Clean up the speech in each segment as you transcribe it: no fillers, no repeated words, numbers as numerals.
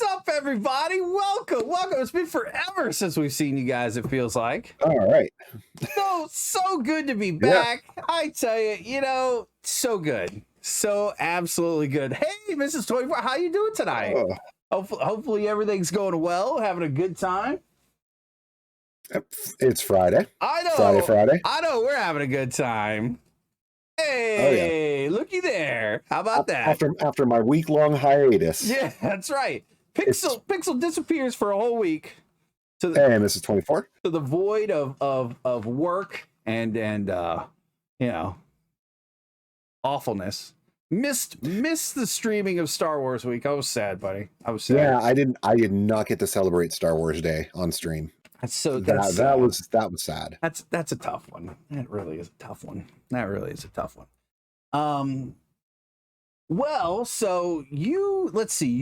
What's up, everybody? Welcome. It's been forever since we've seen you guys, it feels like. All right. So good to be back. Yeah. I tell you, so good. So absolutely good. Hey, Mrs. 24, how you doing tonight? Hopefully everything's going well, having a good time. It's Friday. I know. Friday. I know we're having a good time. Hey, looky there. How about that? After my week-long hiatus. Yeah, that's right. Pixel disappears for a whole week. Hey, Mrs. 24. To the void of work and awfulness. Missed the streaming of Star Wars week. I was sad, buddy. I was sad. Yeah, I did not get to celebrate Star Wars Day on stream. That was sad. That's a tough one. That really is a tough one. Well, so you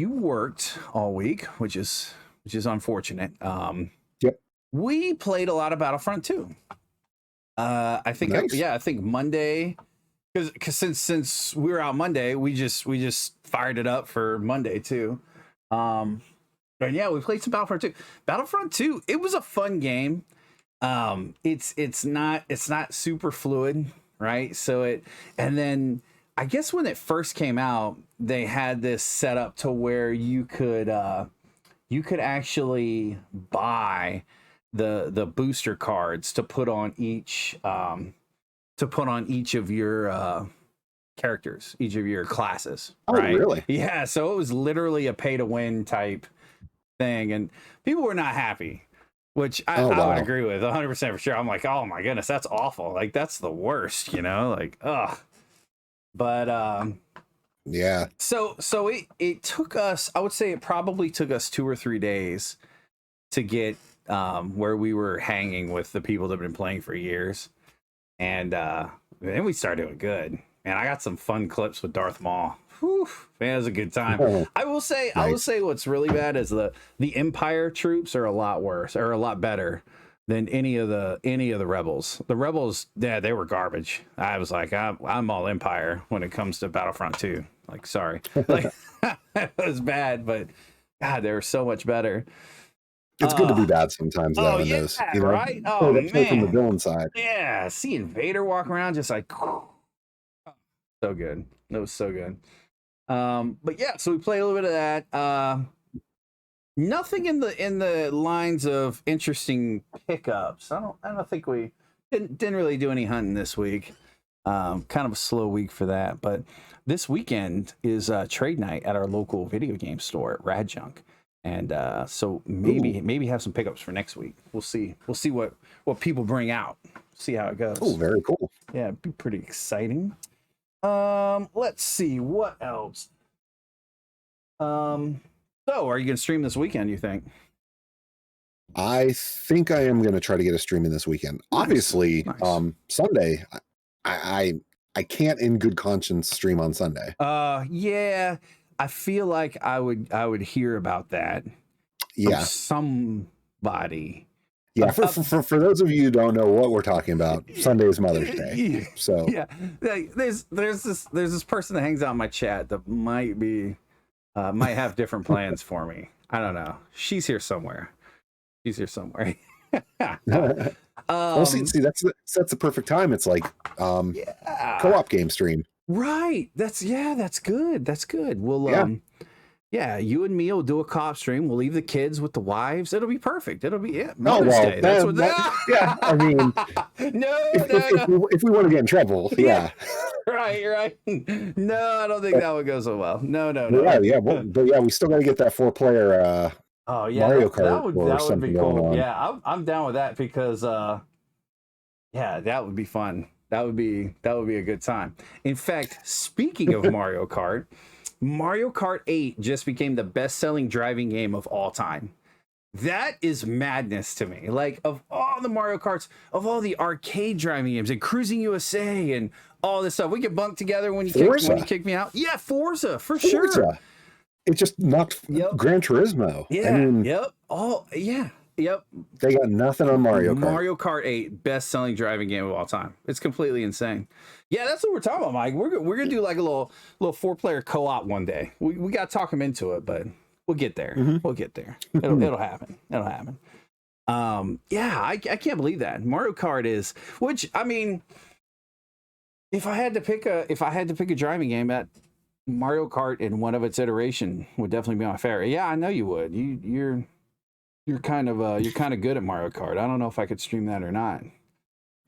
worked all week, which is unfortunate. Yep. We played a lot of Battlefront 2. I think nice. I think Monday, because since we were out Monday, we just fired it up for Monday too. And yeah, we played some Battlefront 2. Battlefront 2, it was a fun game. It's not super fluid, right? And then I guess when it first came out, they had this set up to where you could actually buy the booster cards to put on each of your characters, each of your classes. Oh, right? Really? Yeah. So it was literally a pay to win type thing, and people were not happy, which I would agree with 100% for sure. I'm like, oh my goodness, that's awful. Like, that's the worst, like, ugh. But yeah. So it took us, I would say it probably took us 2 or 3 days to get where we were hanging with the people that have been playing for years, and then we started doing good. And I got some fun clips with Darth Maul. Whew, man, it was a good time. Oh, I will say nice. What's really bad is the Empire troops are a lot worse, or a lot better than any of the rebels. The rebels, yeah, they were garbage. I was like, I'm all Empire when it comes to Battlefront 2. Like, sorry, like it was bad, but God, they were so much better. It's good to be bad sometimes, though. Yeah, those, right? Oh man, from the villain side. Yeah, seeing Vader walk around just like so good. It was so good. But yeah, so we played a little bit of that. Nothing in the lines of interesting pickups. I don't think we didn't really do any hunting this week. Kind of a slow week for that. But this weekend is trade night at our local video game store at Rad Junk. And so maybe have some pickups for next week. We'll see what people bring out. See how it goes. Oh, very cool. Yeah, it'd be pretty exciting. Let's see what else. So are you gonna stream this weekend, you think? I think I am gonna try to get a stream in this weekend. Nice. Obviously, nice. Sunday, I can't in good conscience stream on Sunday. Yeah, I feel like I would hear about that. Yeah, from somebody. Yeah, for those of you who don't know what we're talking about, Sunday is Mother's Day. So yeah, there's this person that hangs out in my chat that might have different plans for me. I don't know. She's here somewhere. Well, see, that's the perfect time. It's like co-op game stream. Right. That's good. We'll yeah, you and me will do a co-op stream. We'll leave the kids with the wives. It'll be perfect. It'll be Mother's Day. That's what yeah, I mean, if we want to get in trouble, yeah. Right. No, I don't think that would go so well. No. But we still got to get that 4-player Mario Kart that would be cool. Yeah, I'm down with that because that would be fun. That would be a good time. In fact, speaking of Mario Kart, Mario Kart 8 just became the best-selling driving game of all time. That is madness to me. Like, of all the Mario Karts, of all the arcade driving games and Cruising USA and all this stuff, we could bunk together when you kick me out. Yeah, Forza, for sure. It just knocked Gran Turismo. Yeah, I mean, Yep. They got nothing on Mario Kart. Mario Kart 8, best-selling driving game of all time. It's completely insane. Yeah, that's what we're talking about, Mike. We're gonna do like a little 4-player co-op one day. We got to talk them into it, but We'll get there. Mhm. We'll get there. It'll happen. It'll happen. Yeah, I can't believe that Mario Kart is. Which I mean, if I had to pick a driving game, that Mario Kart in one of its iteration would definitely be my favorite. Yeah, I know you would. You're kind of good at Mario Kart. I don't know if I could stream that or not.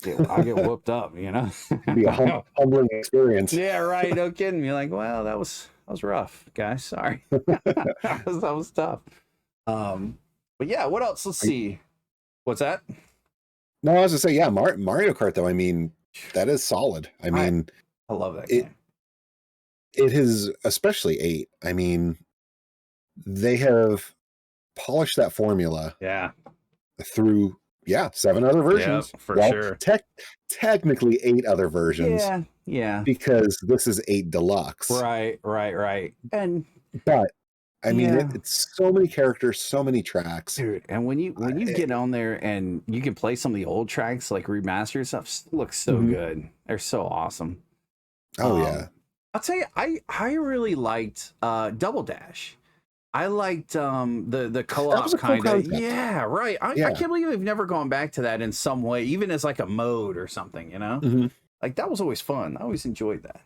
I get whooped up, you know. It'd be a humbling experience. Yeah, right. No kidding. You're like, well, that was rough, guys. Sorry. that was tough. But yeah, what else? Let's see. What's that? No, I was gonna say, yeah, Mario Kart though. I mean, that is solid. I mean, I love that game. It has, especially 8. I mean, they have polished that formula. Yeah. Through 7 other versions. Yeah, for sure. Technically 8 other versions. Yeah. Because this is 8 Deluxe. Right. But I mean, it's so many characters, so many tracks, dude. And when you get on there and you can play some of the old tracks, like remastered stuff, looks so good. They're so awesome. Oh yeah. I'll tell you, I really liked Double Dash. I liked the co-op kind of. Yeah, right. I can't believe they've never gone back to that in some way, even as like a mode or something, you know? Like that was always fun. I always enjoyed that.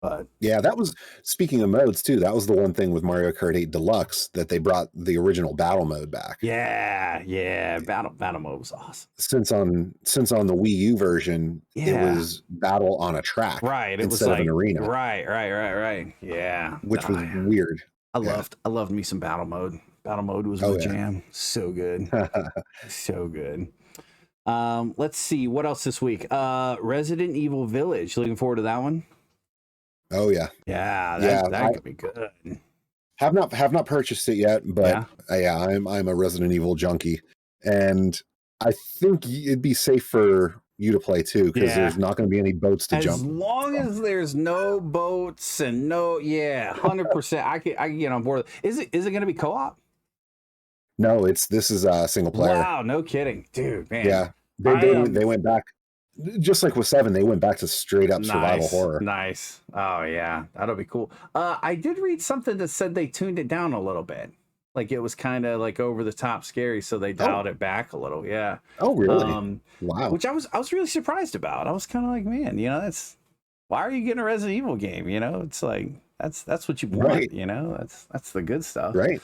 But yeah, that was, speaking of modes too, that was the one thing with Mario Kart 8 Deluxe, that they brought the original battle mode back. Yeah. Battle mode was awesome. Since on the Wii U version, it was battle on a track, right? It instead was like of an arena, right. Yeah, which was weird. I loved me some battle mode. Battle mode was the jam. So good. So good. Let's see what else this week. Resident Evil Village. Looking forward to that one. Oh yeah. That could be good. Have not purchased it yet, but I'm a Resident Evil junkie, and I think it'd be safe for you to play too, because there's not going to be any boats to jump. As long as there's no boats and 100%. I can get on board. Is it going to be co-op? No, this is a single player. Wow, no kidding, dude, man. Yeah, they went back, just like with 7. They went back to straight up survival horror. Nice. Oh yeah, that'll be cool. I did read something that said they tuned it down a little bit. Like it was kind of like over the top scary, so they dialed it back a little. Yeah. Oh really? Wow. Which I was really surprised about. I was kind of like, man, you know, why are you getting a Resident Evil game? You know, it's like that's what you want. Right. You know, that's the good stuff. Right.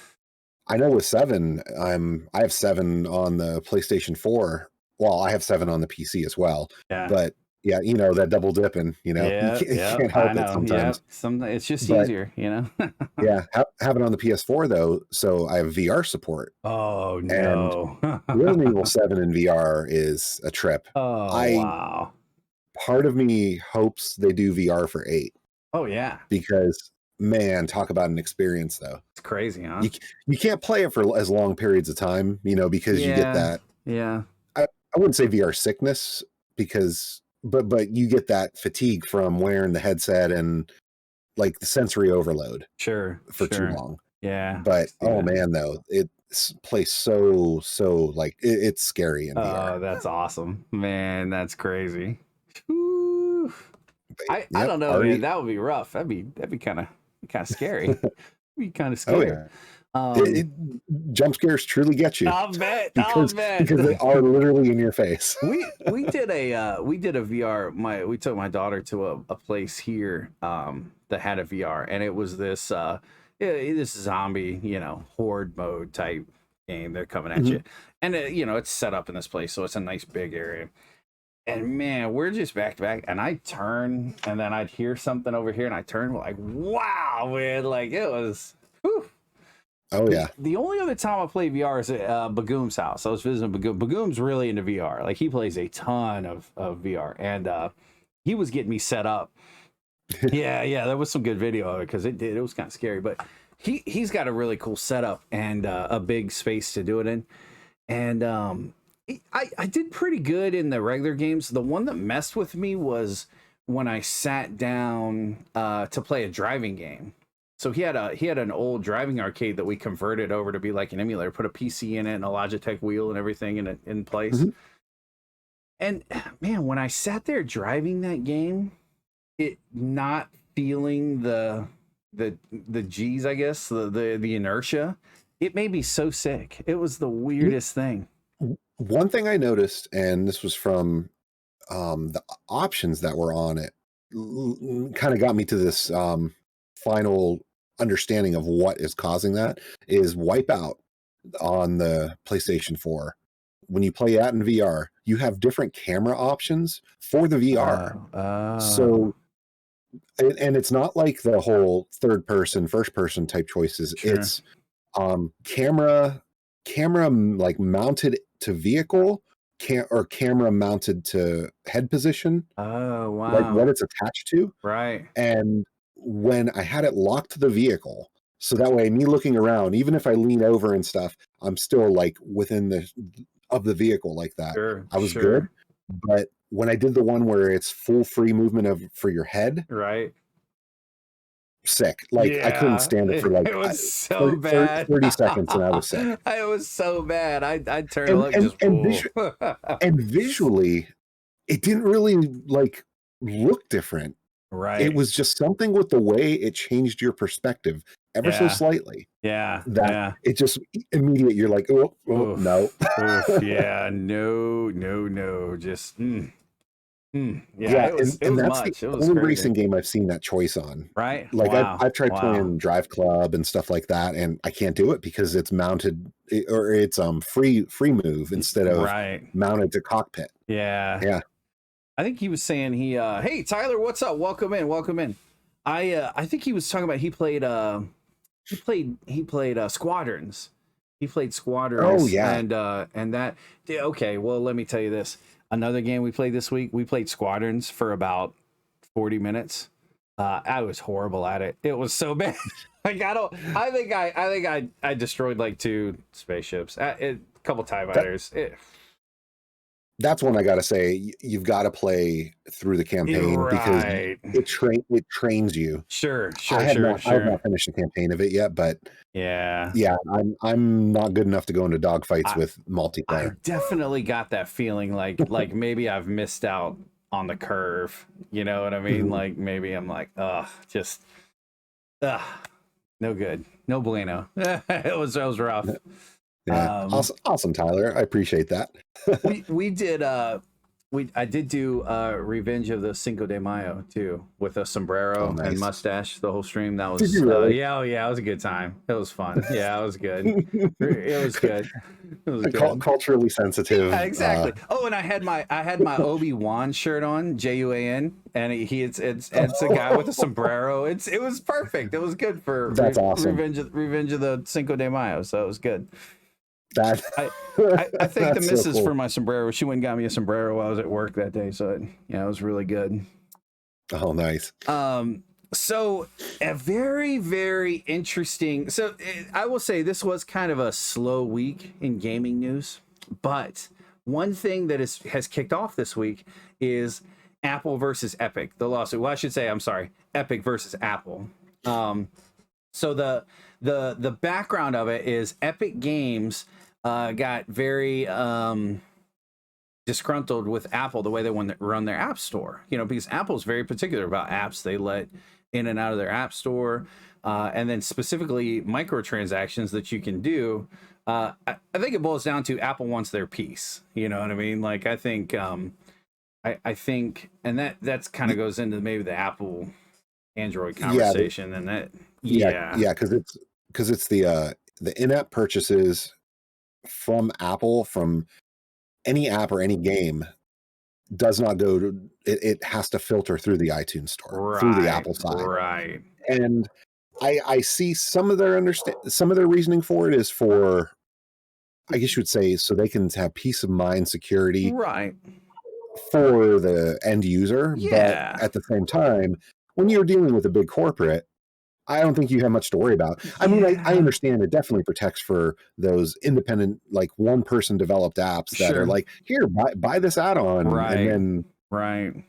I know with 7, I have 7 on the PlayStation 4. Well, I have 7 on the PC as well. Yeah. But yeah, you know, that double dipping, you know, you can't help it sometimes. It's just easier, you know. Yeah, have it on the PS4 though, so I have VR support. Oh no! And Resident Evil 7 in VR is a trip. Oh wow! Part of me hopes they do VR for 8. Oh yeah, because man, talk about an experience though. It's crazy, huh? You can't play it for as long periods of time, you know, because you get that. Yeah. I wouldn't say VR sickness, because but you get that fatigue from wearing the headset and like the sensory overload for too long. Yeah. But man, though, it plays so like it's scary in VR. Oh, that's awesome, man. That's crazy. Woo. I don't know, man. That would be rough. That'd be kind of scary. Be kind of scary. Oh, yeah. Jump scares truly get you. I'll bet. Because they are literally in your face. we did a VR. We took my daughter to a place here that had a VR, and it was this this zombie, you know, horde mode type game. They're coming at you, and you know, it's set up in this place, so it's a nice big area. And man, we're just back to back, and I turn, and then I'd hear something over here, and I turn, like, wow, man, like it was. Whew. Oh yeah. The only other time I play VR is at Bagoom's house. I was visiting Bagoom. Bagoom's really into VR. Like he plays a ton of VR, and he was getting me set up. yeah, there was some good video of it because it was kind of scary. But he's got a really cool setup and a big space to do it in. And I did pretty good in the regular games. The one that messed with me was when I sat down to play a driving game. So he had an old driving arcade that we converted over to be like an emulator, put a PC in it and a Logitech wheel and everything in place. And man, when I sat there driving that game, it not feeling the the G's, I guess, the inertia, it made me so sick. It was the weirdest thing. One thing I noticed, and this was from the options that were on it, kind of got me to this final understanding of what is causing that, is Wipeout on the PlayStation 4. When you play that in VR, you have different camera options for the VR. So, and it's not like the whole third person, first person type choices. Sure. It's camera like mounted to vehicle, or camera mounted to head position. Oh, wow. Like what it's attached to. Right. And when I had it locked to the vehicle, so that way me looking around, even if I lean over and stuff, I'm still like within the vehicle like that. Sure, I was good. But when I did the one where it's full free movement for your head, right, sick. Like I couldn't stand it for like it was so bad. 30 seconds and I was sick. It was so bad. I'd turn and look and visually it didn't really like look different. Right. It was just something with the way it changed your perspective ever so slightly. Yeah. That it just immediate. You're like, oh no. Yeah, no. Just yeah. It was that's much. The only racing game I've seen that choice on. Right. Like I've tried playing Drive Club and stuff like that, and I can't do it because it's mounted or it's free move instead of mounted to cockpit. Yeah. I think he was saying hey Tyler, what's up? Welcome in. I think he was talking about he played Squadrons. He played Squadrons. Oh yeah. And that okay, well let me tell you this. Another game we played this week, we played Squadrons for about 40 minutes. I was horrible at it. It was so bad. Like I think I destroyed like 2 spaceships. A couple TIE fighters. That's one I gotta say, you've got to play through the campaign because it trains you. Sure. I have not finished the campaign of it yet, but yeah, I'm not good enough to go into dogfights with multiplayer. I definitely got that feeling like maybe I've missed out on the curve. You know what I mean? Mm-hmm. Like maybe I'm like, no good, no bueno. it was rough. Yeah, awesome, Tyler. I appreciate that. we did I did do Revenge of the Cinco de Mayo too, with a sombrero and mustache the whole stream. That was Did you really? It was a good time. It was fun. Yeah, it was good. It was good. It was good. Culturally sensitive. Yeah, exactly. And I had my Obi-Wan shirt on, Juan, and it's a guy with a sombrero. It was perfect. It was good for awesome. Revenge of the Cinco de Mayo. So it was good. I thank the missus for my sombrero. She went and got me a sombrero while I was at work that day. So it was really good. Oh, nice. So a very, very interesting. So I will say this was kind of a slow week in gaming news, but one thing that has kicked off this week is Apple versus Epic, the lawsuit. Well, I should say, I'm sorry, Epic versus Apple. So the background of it is Epic Games got very disgruntled with Apple, the way they run their app store, because Apple's very particular about apps they let in and out of their app store, and then specifically microtransactions that you can do. I think it boils down to Apple wants their piece. You know what I mean? Like I think, I think, and that's kind of goes into maybe the Apple Android conversation, and that because it's the in-app purchases from Apple, from any app or any game, does not go to it has to filter through the iTunes store, through the Apple side, right? And I see some of their reasoning for it is for, I guess you would say, so they can have peace of mind, security, right, for the end user. Yeah. But at the same time, when you're dealing with a big corporate, I don't think you have much to worry about. I mean, I understand it definitely protects for those independent, like one person developed apps that are like, here, buy this add-on. Right. And then,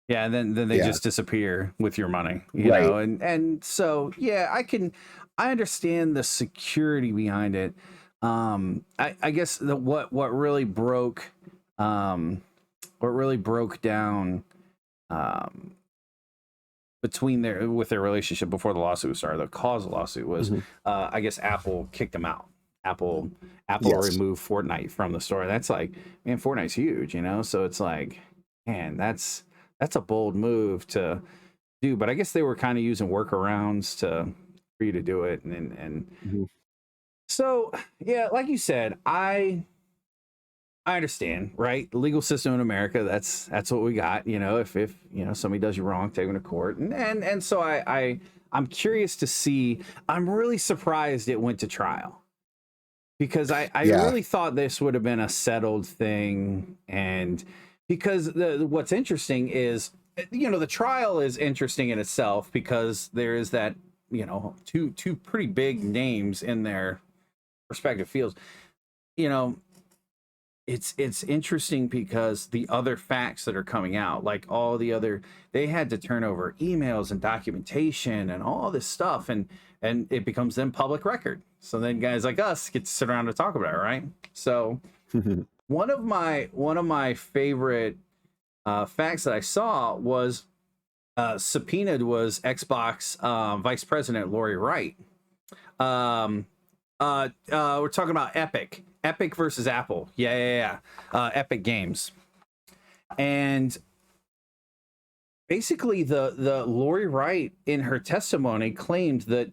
yeah. And then they just disappear with your money, you know? And so, I understand the security behind it. I guess what really broke down between their relationship before the lawsuit started. The cause of the lawsuit was, I guess Apple kicked them out. Apple removed Fortnite from the store. That's like, man, Fortnite's huge, you know? So it's like, man, that's a bold move to do. But I guess they were kind of using workarounds for you to do it. And so, yeah, like you said, I understand, right? The legal system in America, that's what we got. You know, if you know somebody does you wrong, take them to court. And so I'm curious to see. I'm really surprised it went to trial, because I really thought this would have been a settled thing. And because what's interesting is, you know, the trial is interesting in itself because there is that, you know, two pretty big names in their respective fields. You know, it's interesting because the other facts that are coming out, like all the other, they had to turn over emails and documentation and all this stuff, and it becomes then public record. So then guys like us get to sit around and talk about it, right? So one of my favorite facts that I saw was subpoenaed was Xbox Vice President Lori Wright. We're talking about Epic versus Apple. Epic Games. And basically the Lori Wright in her testimony claimed that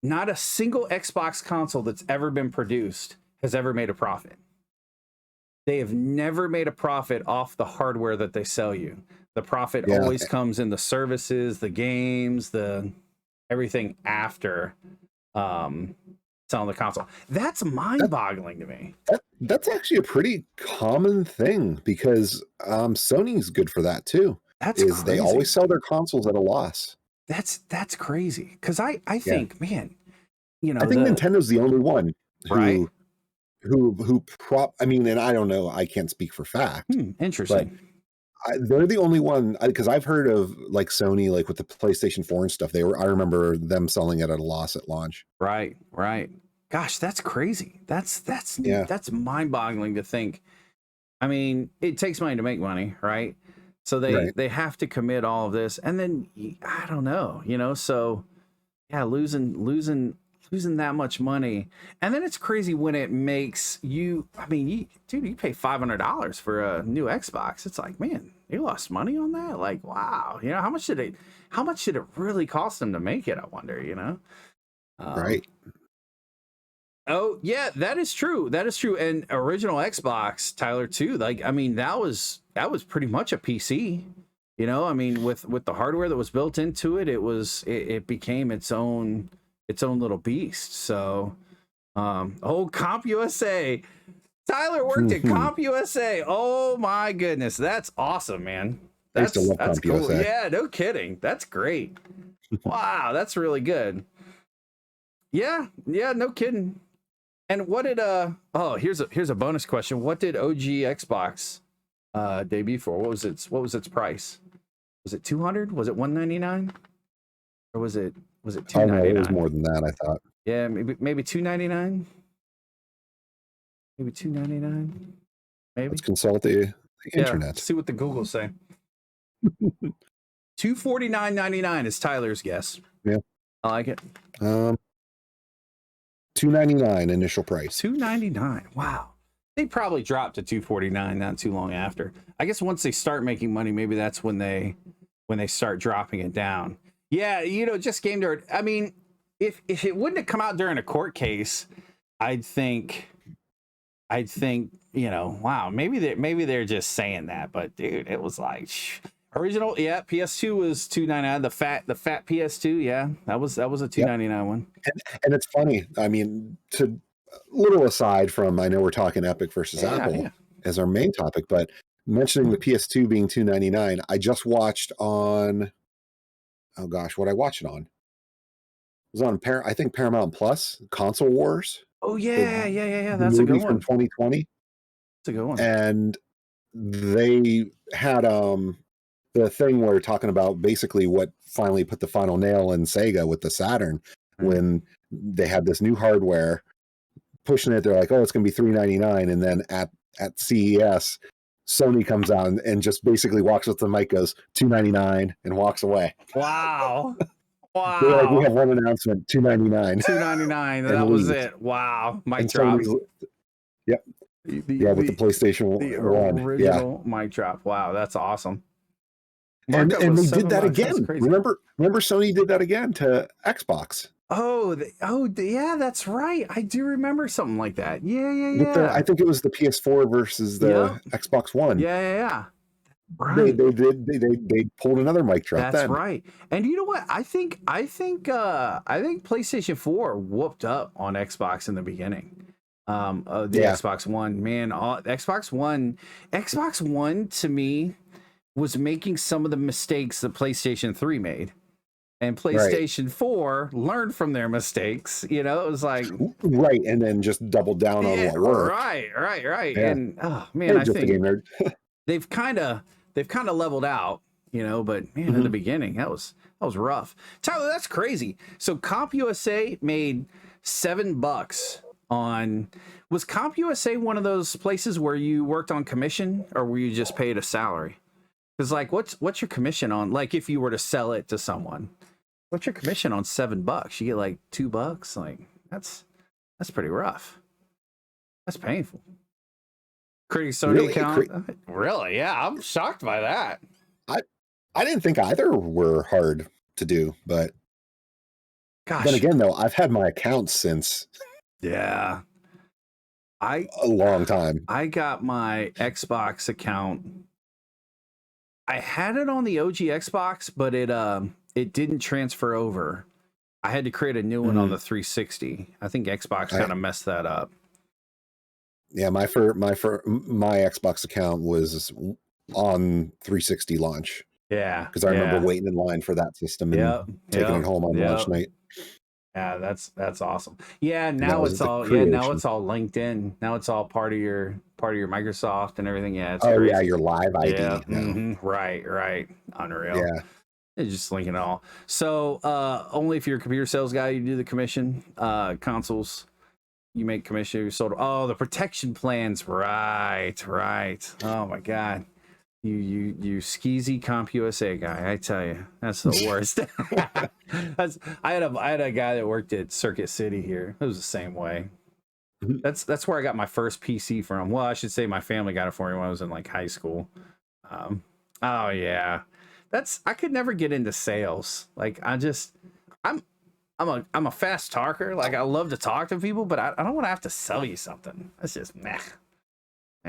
not a single Xbox console that's ever been produced has ever made a profit. They have never made a profit off the hardware that they sell you. The profit always comes in the services, the games, the everything after selling the console. That's mind-boggling to me. That's actually a pretty common thing, because Sony's good for that too. That's crazy. They always sell their consoles at a loss. That's crazy, because I think, man, you know, I think Nintendo's the only one who I mean, and I don't know, I can't speak for fact. Interesting. They're the only one, because I've heard of like Sony, like with the PlayStation 4 and stuff. I remember them selling it at a loss at launch. Right. Gosh, that's crazy. That's mind-boggling to think. I mean, it takes money to make money, right? So they have to commit all of this, and then I don't know, you know. So yeah, losing that much money, and then it's crazy when it makes you. I mean, you pay $500 for a new Xbox. It's like, man, you lost money on that. Like, wow, you know, how much did it really cost them to make it? I wonder, you know. Right. Oh yeah, that is true. And original Xbox, Tyler, too. Like, I mean, that was pretty much a PC. You know, I mean, with the hardware that was built into it, it became its own little beast. So, Comp USA. Tyler worked at Comp USA. Oh my goodness, that's awesome, man. That's Comp cool. USA. Yeah, no kidding. That's great. Wow, that's really good. Yeah, no kidding. And what did here's a bonus question. What did OG Xbox debut for? What was its price? Was it 200? Was it 199? Or was it 299? Oh, no, it was more than that, I thought. Yeah, maybe 299. Maybe 299. Maybe. Let's consult the internet. See what the Google say. 249.99 is Tyler's guess. Yeah, I like it. $299 initial price. $299. Wow. They probably dropped to $249 not too long after. I guess once they start making money, maybe that's when they start dropping it down. Yeah, you know, just game dirt. I mean, if it wouldn't have come out during a court case, I'd think, you know, wow, maybe they're just saying that, but dude, it was like original, yeah. PS2 was $299. The fat PS2, yeah, that was a $299 one. And it's funny. I mean, to little aside from, I know we're talking Epic versus Apple as our main topic, but mentioning the PS2 being $299, I just watched on. Oh gosh, what I watched it on? It was on I think Paramount Plus, Console Wars. Oh yeah. That's a good one from 2020. That's a good one. And they had the thing where talking about basically what finally put the final nail in Sega with the Saturn, when they had this new hardware pushing it. They're like, oh, it's going to be $399, and then at CES, Sony comes on and just basically walks up to the mic, goes $299, and walks away. Wow. Wow. They're like, we have one announcement, $299. $299. That was it. Wow. Mic drop. Yep. With the PlayStation 1. Original mic drop. Wow, that's awesome. And they did that again. Remember Sony did that again to Xbox. Oh, yeah, that's right. I do remember something like that. Yeah. I think it was the PS4 versus the Xbox One. Yeah. Right. They pulled another mic drop. That's right. And you know what? I think PlayStation 4 whooped up on Xbox in the beginning. Xbox One, man, Xbox One to me was making some of the mistakes that PlayStation 3 made. And PlayStation 4 learned from their mistakes. You know, it was like and then just doubled down on what worked. Right. Yeah. And oh man, I think they've kind of leveled out, you know, but man, in the beginning, that was rough. Tyler, that's crazy. So CompUSA made $7 on. Was CompUSA one of those places where you worked on commission, or were you just paid a salary? Because like, what's your commission on, like, if you were to sell it to someone, what's your commission on $7? You get like $2. Like that's pretty rough. That's painful. Creating Sony account. Really? Yeah, I'm shocked by that. I didn't think either were hard to do, but gosh. Then again, though, I've had my account since a long time. I got my Xbox account. I had it on the OG Xbox, but it didn't transfer over. I had to create a new one on the 360. I think Xbox kind of messed that up. Yeah, my Xbox account was on 360 launch. Yeah, because I remember waiting in line for that system and taking it home on launch night. Yeah, that's awesome. Yeah, now it's all linked in. Now it's all part of your Microsoft and everything. Yeah, it's crazy. Yeah, your live ID. Yeah. Right. Unreal. Yeah. It's just linking it all. So only if you're a computer sales guy, you do the commission. Consoles, you make commission. You sold. Oh, the protection plans. Right. Oh my God. You skeezy CompUSA guy, I tell you, that's the worst. I had a guy that worked at Circuit City here. It was the same way. That's where I got my first PC from. Well, I should say my family got it for me when I was in like high school. Oh yeah, I could never get into sales. Like I'm a fast talker. Like I love to talk to people, but I don't want to have to sell you something. That's just meh.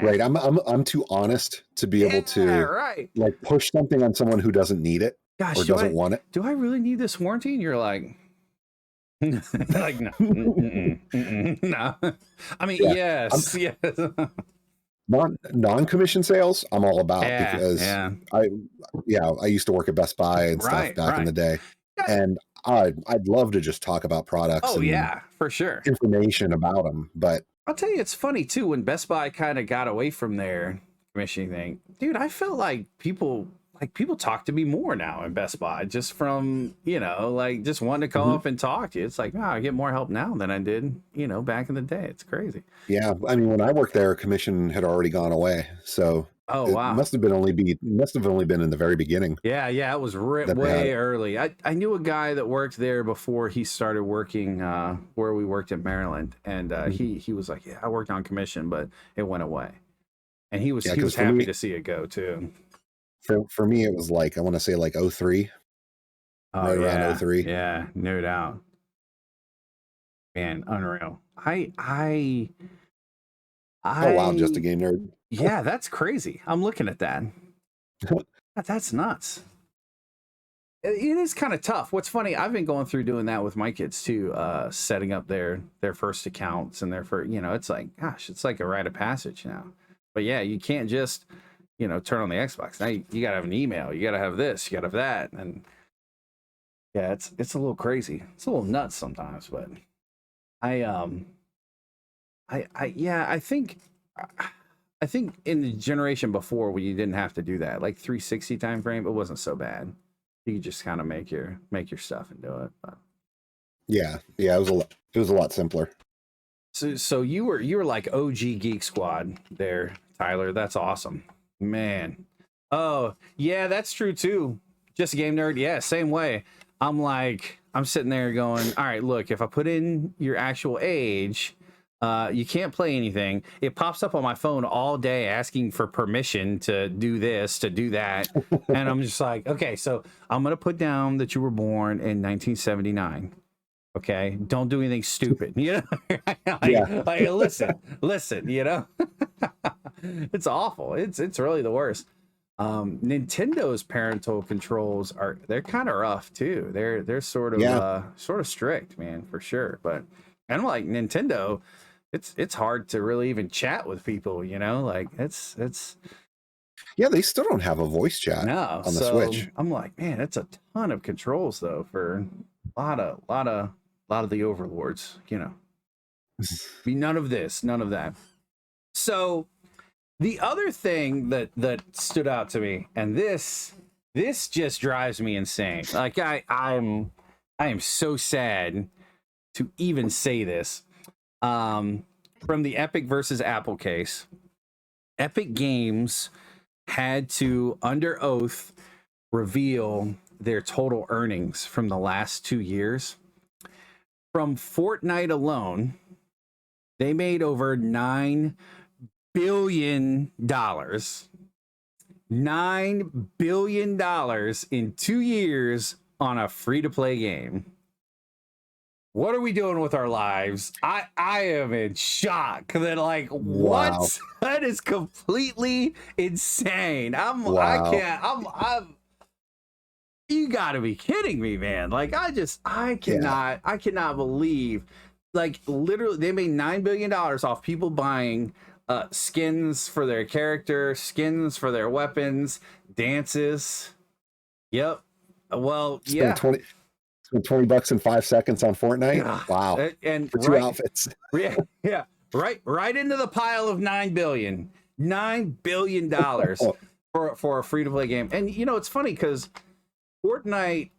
Right. I'm too honest to be able to like push something on someone who doesn't need it or doesn't want it. Do I really need this warranty? And you're like, like no. No. I mean, yes. Non-commission sales, I'm all about because I used to work at Best Buy and stuff back in the day. And I'd love to just talk about products. Oh, yeah, for sure. Information about them. But I'll tell you, it's funny, too, when Best Buy kind of got away from their commissioning thing. Dude, I felt like people talk to me more now in Best Buy just from, like just wanting to call up and talk to you. It's like, wow, I get more help now than I did, back in the day. It's crazy. Yeah. I mean, when I worked there, commission had already gone away. So it must have only been in the very beginning. Yeah. It was way early. I knew a guy that worked there before he started working where we worked in Maryland. And he was like, yeah, I worked on commission, but it went away. And he was happy to see it go too. For me, it was like, I want to say like 03. Around 03. Yeah, no doubt. Man, unreal. Oh wow, just a game nerd. Yeah, that's crazy. I'm looking at that. That's nuts. It is kind of tough. What's funny, I've been going through doing that with my kids too, setting up their first accounts and their first, it's like, gosh, it's like a rite of passage now. But yeah, you can't just turn on the Xbox. Now you gotta have an email. You gotta have this. You gotta have that. And yeah, it's a little crazy. It's a little nuts sometimes. But I think in the generation before when you didn't have to do that, like 360 time frame, it wasn't so bad. You could just kind of make your stuff and do it. But. Yeah, it was a lot simpler. So you were like OG Geek Squad there, Tyler. That's awesome. Man. Oh, yeah, that's true too. Just a game nerd. Yeah, same way. I'm sitting there going, all right, look, if I put in your actual age, you can't play anything. It pops up on my phone all day asking for permission to do this, to do that. And I'm just like, okay, so I'm going to put down that you were born in 1979. Okay, don't do anything stupid. You know, listen. You know, it's awful. It's really the worst. Nintendo's parental controls they're kind of rough too. They're sort of strict, man, for sure. But I'm like Nintendo, it's hard to really even chat with people. You know, like it's. Yeah, they still don't have a voice chat on the Switch. I'm like, man, it's a ton of controls though for a lot of the overlords, you know. Be none of this, none of that. So the other thing that stood out to me, and this just drives me insane. Like I am so sad to even say this. From the Epic versus Apple case, Epic Games had to, under oath, reveal their total earnings from the last 2 years. From Fortnite alone, they made over $9 billion. $9 billion in 2 years on a free-to-play game. What are we doing with our lives? I am in shock. That like, wow. What? That is completely insane. You gotta be kidding me, man. Like I cannot believe, like, literally they made $9 billion off people buying skins for their character, skins for their weapons, dances. Yep. Well, yeah. Spend $20 in 5 seconds on Fortnite. Wow. And for 2 outfits. Yeah. Right into the pile of $9 billion. $9 billion for a free-to-play game. And you know, it's funny because Fortnite,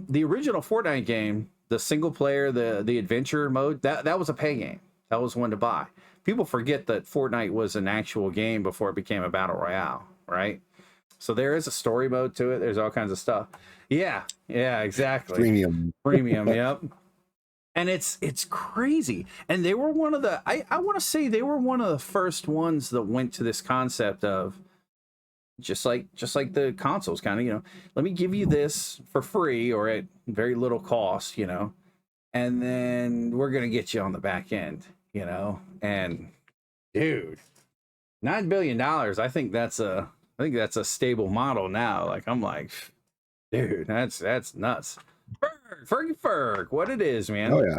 the original Fortnite game, the single player, the adventure mode, that was a pay game. That was one to buy. People forget that Fortnite was an actual game before it became a battle royale, right? So there is a story mode to it. There's all kinds of stuff. Yeah, exactly. Premium, yep. And it's crazy. And they were one of the, I want to say they were one of the first ones that went to this concept of just like the consoles, kind of, you know, let me give you this for free or at very little cost, you know, and then we're gonna get you on the back end, you know. And dude, $9 billion, I think that's a stable model now. Like, I'm like, dude, that's nuts. Ferg, what it is, man. Oh yeah.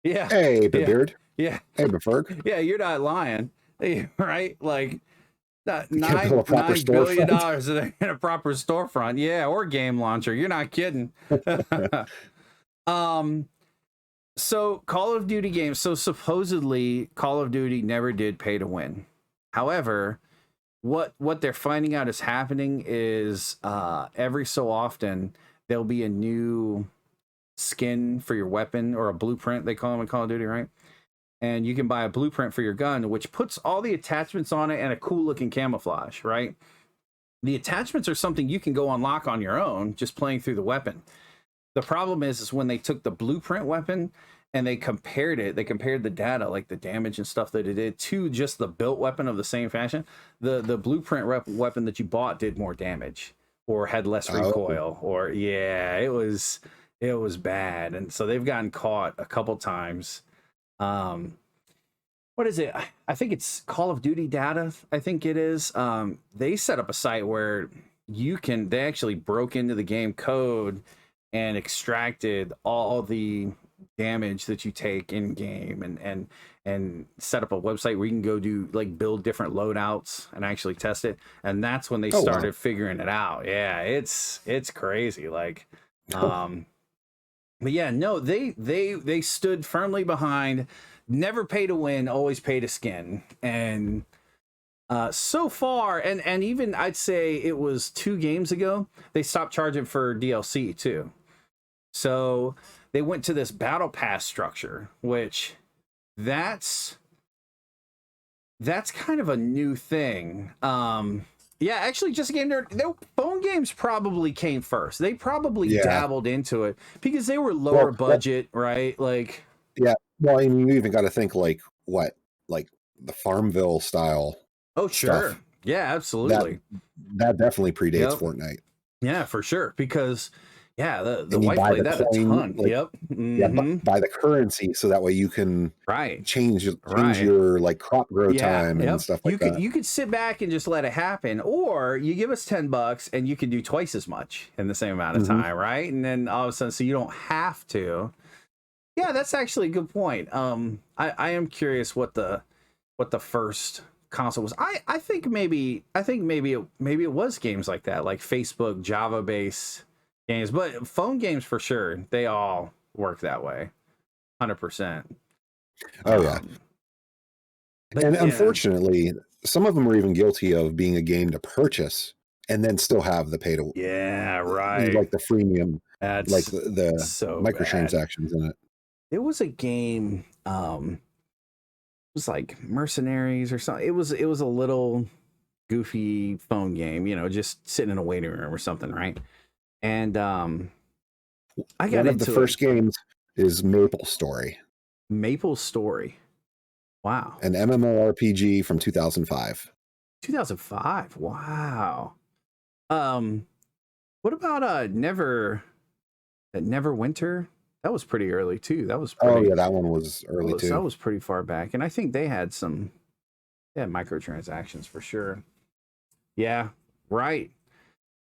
Yeah. Hey, Beard. Yeah. Hey, Ferg. Yeah, you're not lying. Right? Like $9 billion in a proper storefront. Yeah, or game launcher. You're not kidding. So Call of Duty games. So supposedly Call of Duty never did pay to win. However, what they're finding out is happening is every so often there'll be a new skin for your weapon, or a blueprint, they call them in Call of Duty, right? And you can buy a blueprint for your gun, which puts all the attachments on it and a cool looking camouflage, right? The attachments are something you can go unlock on your own just playing through the weapon. The problem is when they took the blueprint weapon and they compared the data, like the damage and stuff that it did, to just the built weapon of the same fashion. The blueprint weapon that you bought did more damage or had less recoil, or it was bad. And so they've gotten caught a couple times. What is it? I think it's Call of Duty Data. I think it is. They set up a site where they actually broke into the game code and extracted all the damage that you take in game, and set up a website where you can go do, like, build different loadouts and actually test it. And that's when they started figuring it out. Yeah, it's crazy. Like, but yeah, no, they stood firmly behind never pay to win, always pay to skin. And so far, and even I'd say it was 2 games ago, they stopped charging for DLC too. So they went to this battle pass structure, which that's that's kind of a new thing. Yeah, actually, just a game nerd. Phone games probably came first. They probably dabbled into it because they were lower budget, right? Like, yeah. Well, I mean, you even got to think like the Farmville style. Oh, sure. Stuff. Yeah, absolutely. That definitely predates Fortnite. Yeah, for sure. Because the wife played that a ton. Like, yeah, buy the currency so that way you can change your like crop grow time and stuff like that. You could sit back and just let it happen, or you give us $10 and you can do twice as much in the same amount of time, right? And then all of a sudden, so you don't have to. Yeah, that's actually a good point. I am curious what the first console was. I think maybe it was games like that, like Facebook Java based games, but phone games for sure, they all work that way 100%. Oh yeah. And unfortunately, some of them are even guilty of being a game to purchase and then still have the pay to like the freemium, like the so microtransactions in it. There was a game was like Mercenaries or something. It was a little goofy phone game, just sitting in a waiting room or something, right? And I got one of the first games is Maple Story. Maple Story. Wow. An MMORPG from 2005. 2005. Wow. What about Neverwinter? That was pretty early too. That was pretty, that one was early too. That was pretty far back, and I think they had microtransactions for sure. Yeah, right.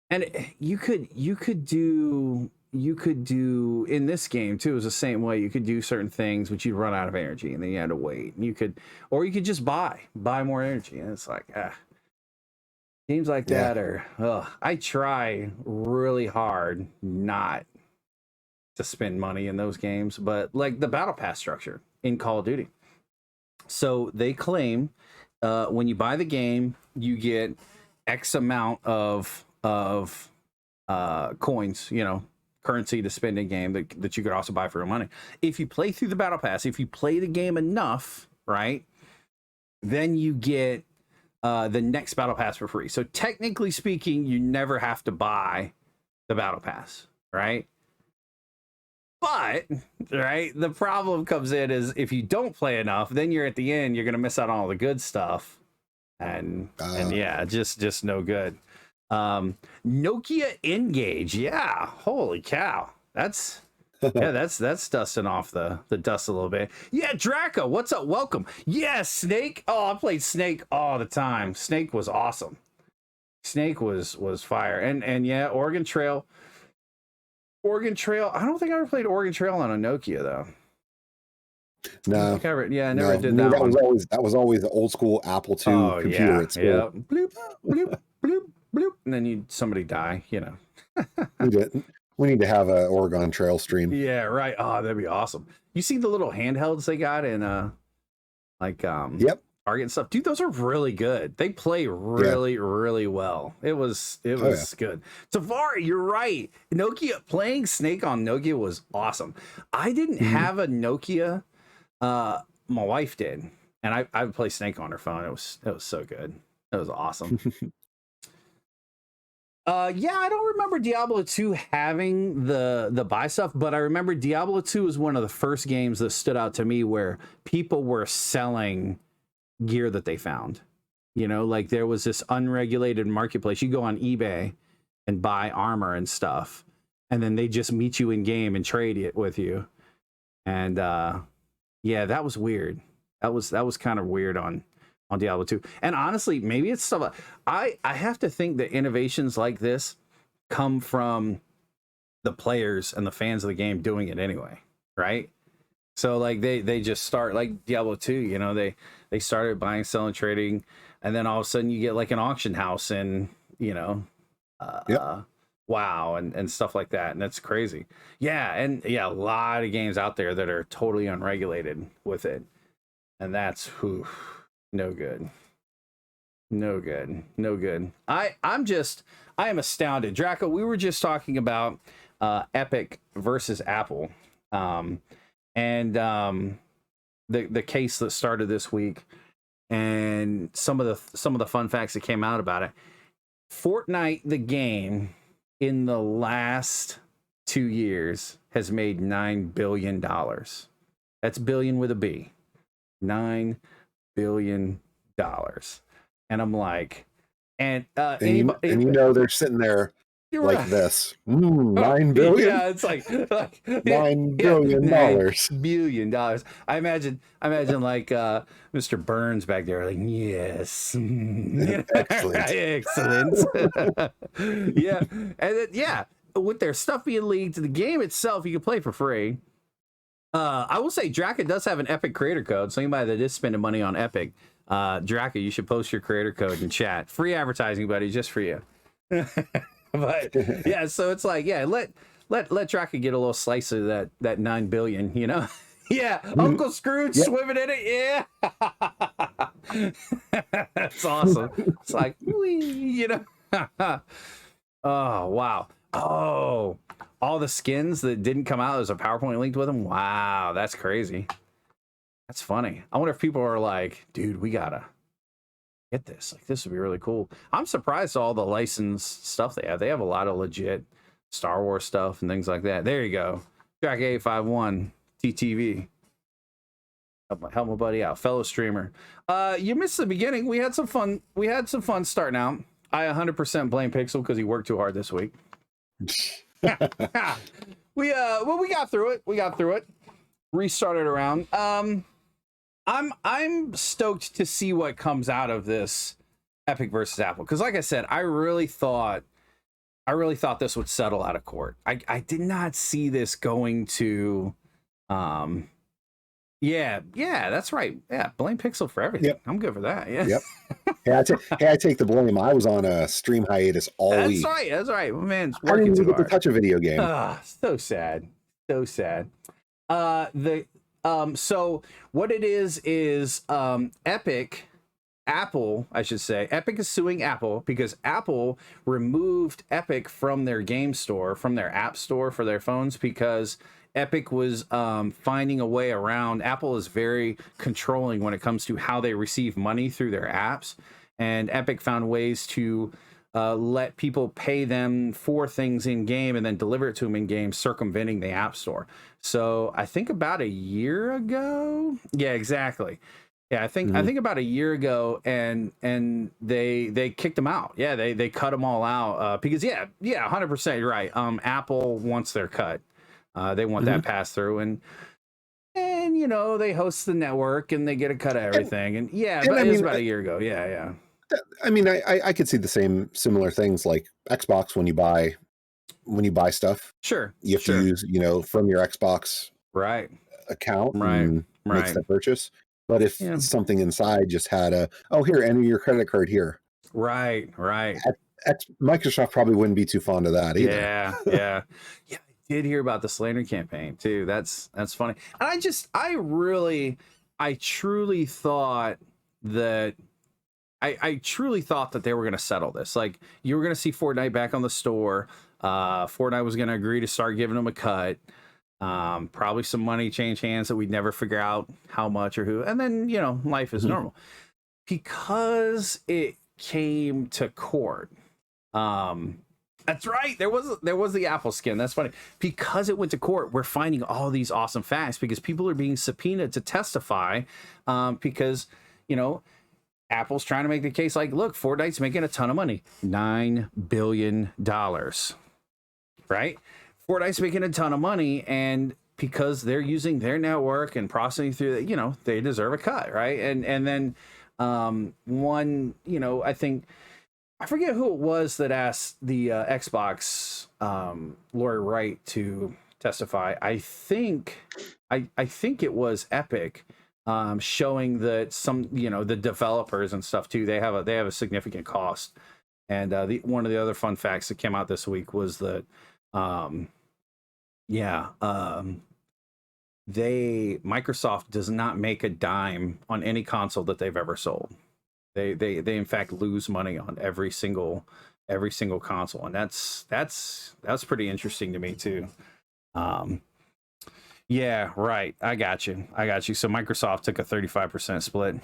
And you could do in this game too. It was the same way. You could do certain things, but you'd run out of energy, and then you had to wait. And you could just buy more energy, and it's like games like that are. I try really hard not to spend money in those games, but like the battle pass structure in Call of Duty. So they claim when you buy the game, you get X amount of coins, currency to spend in game that you could also buy for your money. If you play through the battle pass, if you play the game enough, right, then you get the next battle pass for free. So technically speaking, you never have to buy the battle pass, right? But, right, the problem comes in is if you don't play enough, then you're at the end, you're going to miss out on all the good stuff. And yeah, just no good. Nokia Engage. Yeah. Holy cow. That's dusting off the dust a little bit. Yeah. Draco, what's up? Welcome. Yeah. Snake. Oh, I played Snake all the time. Snake was awesome. Snake was fire. And yeah, Oregon Trail. I don't think I ever played Oregon Trail on a Nokia though. No. I never did that. That was always the old school Apple II computer at school. Yeah. Bloop, bloop, bloop, bloop. And then somebody die, We need to have a Oregon Trail stream. Yeah, right. Oh, that'd be awesome. You see the little handhelds they got in Target and stuff, dude. Those are really good. They play really well. It was good. Tafari, you're right. Nokia, playing Snake on Nokia was awesome. I didn't have a Nokia. My wife did, and I would play Snake on her phone. It was so good. It was awesome. I don't remember Diablo 2 having the buy stuff, but I remember Diablo 2 was one of the first games that stood out to me where people were selling gear that they found. Like there was this unregulated marketplace. You go on eBay and buy armor and stuff, and then they just meet you in game and trade it with you. And that was weird. That was kind of weird on Diablo 2. And honestly, maybe it's stuff I have to think that innovations like this come from the players and the fans of the game doing it anyway, right? So like they just start like Diablo 2, they started buying, selling, trading, and then all of a sudden you get like an auction house and WoW and stuff like that, and that's crazy. A lot of games out there that are totally unregulated with it, and that's no good. I am astounded. Draco, we were just talking about Epic versus Apple, and the case that started this week, and some of the fun facts that came out about it. Fortnite, the game, in the last 2 years has made $9 billion. That's billion with a B. $9 billion. And I'm like, and you know they're sitting there like right. this. 9 billion? Yeah, it's like $9 billion. $9 billion. I imagine like Mr. Burns back there, like, yes. Excellent. Excellent. Yeah. And then, yeah, with their stuff being leaked, the game itself you can play for free. I will say Draka does have an Epic creator code, so anybody that is spending money on Epic, Draka, you should post your creator code in chat. Free advertising, buddy, just for you. But yeah, so it's like, yeah, let Draka get a little slice of that 9 billion, you know? Yeah, Uncle Scrooge swimming in it, yeah. That's awesome. It's like, whee, you know. Oh wow. Oh, all the skins that didn't come out, there's a PowerPoint linked with them. Wow, that's crazy. That's funny. I wonder if people are like, dude, we gotta get this. Like, this would be really cool. I'm surprised at all the licensed stuff they have. They have a lot of legit Star Wars stuff and things like that. There you go. Track 851 TTV. Help my buddy out, fellow streamer. You missed the beginning. We had some fun. We had some fun starting out. I 100% blame Pixel because he worked too hard this week. We got through it. We got through it. Restarted around. I'm stoked to see what comes out of this Epic versus Apple, because like I said, I really thought this would settle out of court. I did not see this going to yeah, that's right. Yeah, blame Pixel for everything. Yep. I'm good for that. Yeah. Yep. Hey, I take the blame. I was on a stream hiatus all week. That's right. Man, I didn't even get to touch a video game. So sad. So sad. So what it is Apple, I should say. Epic is suing Apple because Apple removed Epic from their game store, from their app store for their phones, because Epic was finding a way around. Apple is very controlling when it comes to how they receive money through their apps, and Epic found ways to let people pay them for things in game and then deliver it to them in game, circumventing the app store. So I think about a year ago. Yeah, exactly. Yeah, I think about a year ago, and they kicked them out. Yeah, they cut them all out because 100%, you're right. Apple wants their cut. They want that pass through, and you know, they host the network and they get a cut of everything. And but it was about a year ago. Yeah. I mean, I could see the similar things like Xbox when you buy stuff. Sure. You have to use, you know, from your Xbox account makes that purchase. But if something inside just had here, enter your credit card here. Right. Microsoft probably wouldn't be too fond of that either. Yeah. I did hear about the slander campaign too. That's funny. And I truly thought that I truly thought that they were going to settle this. Like, you were going to see Fortnite back on the store. Fortnite was going to agree to start giving them a cut. Probably some money change hands that we'd never figure out how much or who. And then, you know, life is normal. Because it came to court. That's right. There was the Apple skin. That's funny. Because it went to court, we're finding all these awesome facts because people are being subpoenaed to testify. Because, you know, Apple's trying to make the case like, look, Fortnite's making a ton of money. $9 billion. Right? Fortnite's making a ton of money, and because they're using their network and processing through that, you know, they deserve a cut, right? And then one, you know, I forget who it was that asked the Xbox Lori Wright to testify. I think it was Epic, showing that some, you know, the developers and stuff too, they have a significant cost. And one of the other fun facts that came out this week was that Microsoft does not make a dime on any console that they've ever sold. They in fact lose money on every single console, and that's pretty interesting to me too. Yeah, right. I got you. So Microsoft took a 35% split.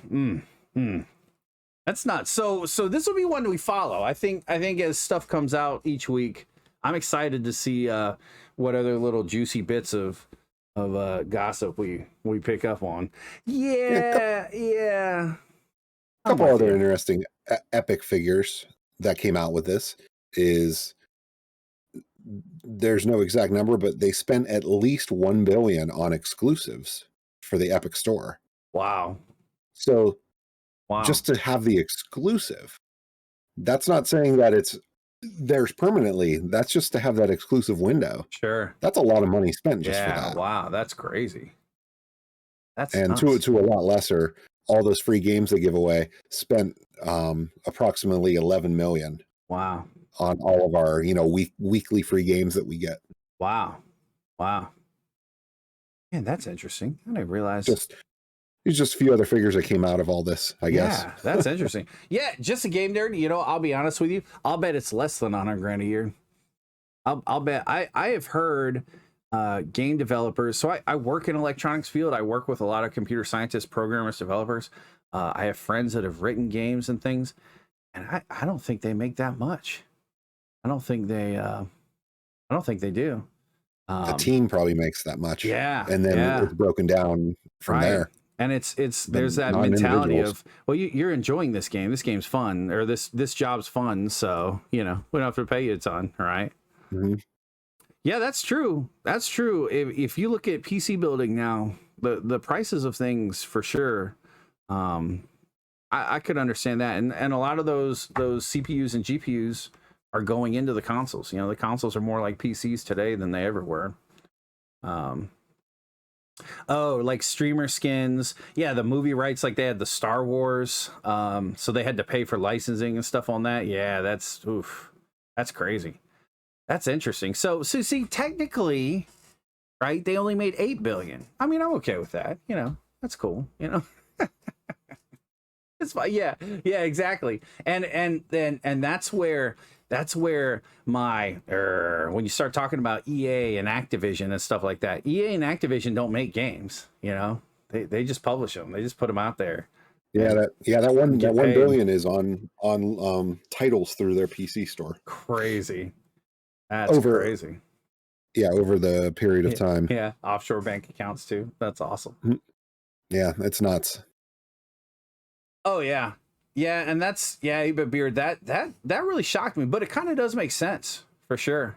That's nuts. So this will be one we follow. I think as stuff comes out each week, I'm excited to see what other little juicy bits of gossip we pick up on. Yeah. A couple other interesting Epic figures that came out with this is, there's no exact number, but they spent at least $1 billion on exclusives for the Epic store. Wow. So just to have the exclusive, that's not saying that it's theirs permanently. That's just to have that exclusive window. Sure. That's a lot of money spent just for that. Wow, that's crazy. That's and to a lot lesser, all those free games they give away, spent approximately 11 million. Wow. On all of our, weekly free games that we get. Wow. Man, that's interesting. I didn't realize. There's just a few other figures that came out of all this, I guess. Yeah, that's interesting. Yeah, just a game nerd. I'll be honest with you. I'll bet it's less than $100,000 a year. I'll bet. I have heard game developers. So I work in electronics field. I work with a lot of computer scientists, programmers, developers. I have friends that have written games and things, and I don't think they make that much. I don't think they do. A team probably makes that much. Yeah. And then it's broken down from there. And it's there's that mentality of, well, you're enjoying this game. This game's fun, or this job's fun. So, we don't have to pay you a ton, right? Mm-hmm. Yeah, that's true. That's true. If you look at PC building now, the prices of things for sure, I could understand that. And a lot of those CPUs and GPUs are going into the consoles. The consoles are more like PCs today than they ever were. Like streamer skins. Yeah, the movie rights, like they had the Star Wars. So they had to pay for licensing and stuff on that. Yeah, that's crazy. That's interesting. So see, technically, right, they only made 8 billion. I mean, I'm okay with that. That's cool. It's fine. Yeah, exactly. And that's where my when you start talking about EA and Activision and stuff like that, EA and Activision don't make games. They just publish them. They just put them out there. Yeah, that 1 billion is on titles through their PC store. Crazy. That's crazy. Yeah, over the period of time. Yeah, offshore bank accounts too. That's awesome. Yeah, it's nuts. Oh yeah. Yeah, and that's but Beard, that really shocked me, but it kind of does make sense for sure.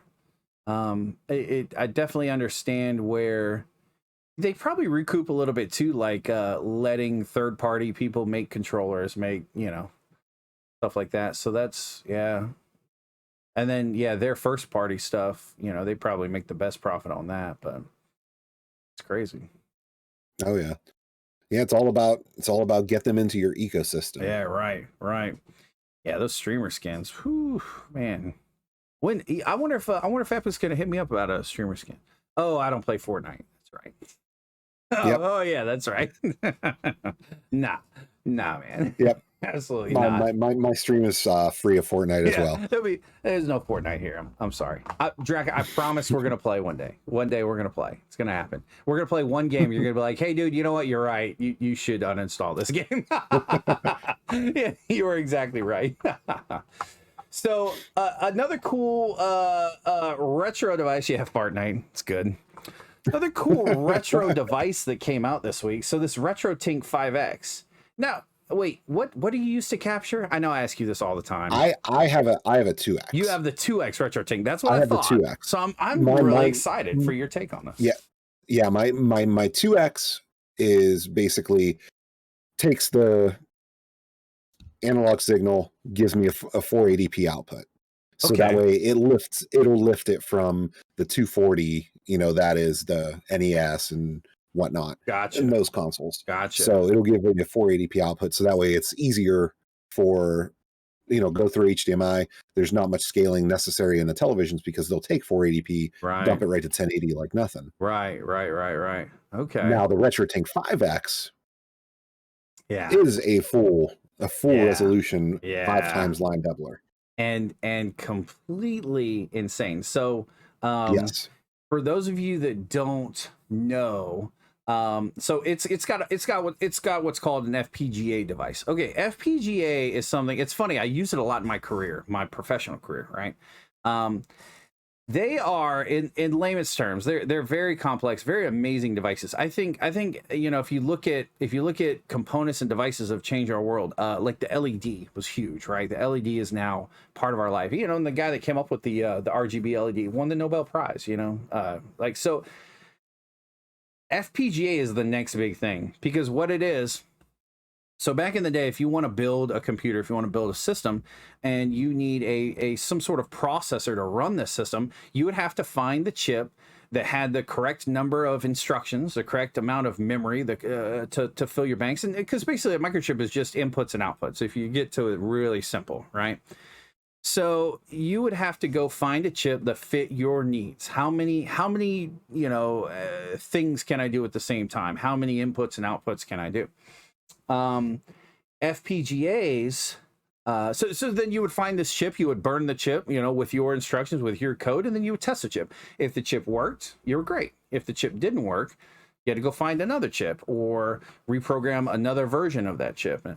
I definitely understand where they probably recoup a little bit too, like letting third party people make controllers, make stuff like that. So that's and then their first party stuff, they probably make the best profit on that, but it's crazy. Oh yeah. Yeah, it's all about get them into your ecosystem. Yeah, right. Yeah, those streamer skins. Whew, man. When I wonder if Epic's gonna hit me up about a streamer skin. Oh, I don't play Fortnite. That's right. Oh yeah, that's right. Nah, man. Yep. Absolutely not. My stream is free of Fortnite as well. There's no Fortnite here. I'm sorry. Drac, I promise we're gonna play one day. One day we're gonna play. It's gonna happen. We're gonna play one game. You're gonna be like, hey dude, you know what? You're right. You should uninstall this game. Yeah, you were exactly right. So another cool retro device. Yeah, Fortnite. It's good. Another cool retro device that came out this week. So this RetroTink 5X. Now, wait, what do you use to capture? I know I ask you this all the time. I have a 2X. You have the 2X RetroTink. That's what I thought. The 2X. So I'm really excited for your take on this. Yeah. My 2X is basically takes the analog signal, gives me a 480p output. So that way it'll lift it from the 240, that is the NES and whatnot. Gotcha. In those consoles. Gotcha. So it'll give me a 480p output. So that way it's easier for, go through HDMI. There's not much scaling necessary in the televisions because they'll take 480p, dump it right to 1080 like nothing. Right. Okay. Now the RetroTink 5X is a full resolution 5 times line doubler. And completely insane. So yes. For those of you that don't know, So it's got what's called an FPGA device. Okay, FPGA is something. It's funny. I use it a lot in my career, my professional career, right? They are, in layman's terms, they're very complex, very amazing devices. I think you know, if you look at components and devices have changed our world. Like the LED was huge, right? The LED is now part of our life. You know, and the guy that came up with the RGB LED won the Nobel Prize. You know, like so. FPGA is the next big thing, because what it is. So back in the day, if you want to build a computer, if you want to build a system, and you need some sort of processor to run this system, you would have to find the chip that had the correct number of instructions, the correct amount of memory to fill your banks. And because basically a microchip is just inputs and outputs. If you get to it really simple, right? So you would have to go find a chip that fit your needs. How many you know things can I do at the same time? How many inputs and outputs can I do? FPGAs, so then you would find this chip, you would burn the chip, you know, with your instructions, with your code, and then you would test the chip. If the chip worked, you were great. If the chip didn't work, you had to go find another chip or reprogram another version of that chip. And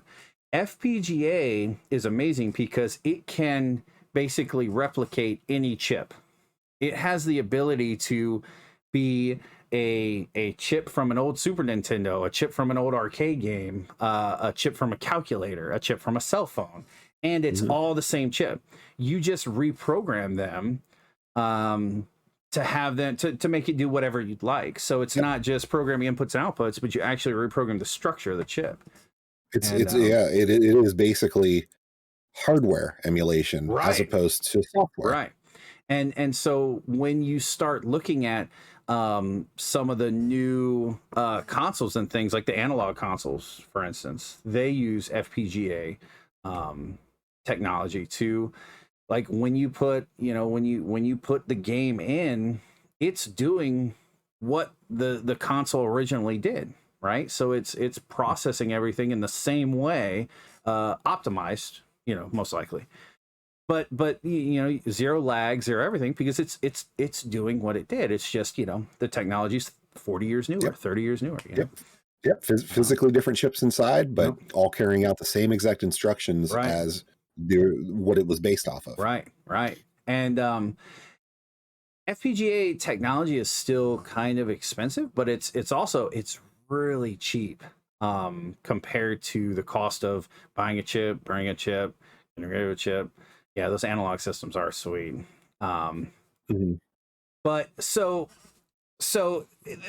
FPGA is amazing because it can basically replicate any chip. It has the ability to be a chip from an old Super Nintendo, a chip from an old arcade game, a chip from a calculator, a chip from a cell phone, and it's all the same chip. You just reprogram them to have them to make it do whatever you'd like. So it's not just programming inputs and outputs, but you actually reprogram the structure of the chip. It is basically hardware emulation, right, as opposed to software. Right. And so when you start looking at some of the new consoles and things like the analog consoles, for instance, they use FPGA technology to, like, when you put, you know, when you put the game in, it's doing what the console originally did, right? So it's processing everything in the same way, optimized, you know, most likely. But you know, zero lag, zero everything, because it's doing what it did. It's just, you know, the technology's 40 years newer, 30 years newer. You know? Physically different chips inside, but all carrying out the same exact instructions as what it was based off of. Right. And FPGA technology is still kind of expensive, but it's also really cheap compared to the cost of buying a chip, burning a chip, integrating a chip. Yeah, those analog systems are sweet. But so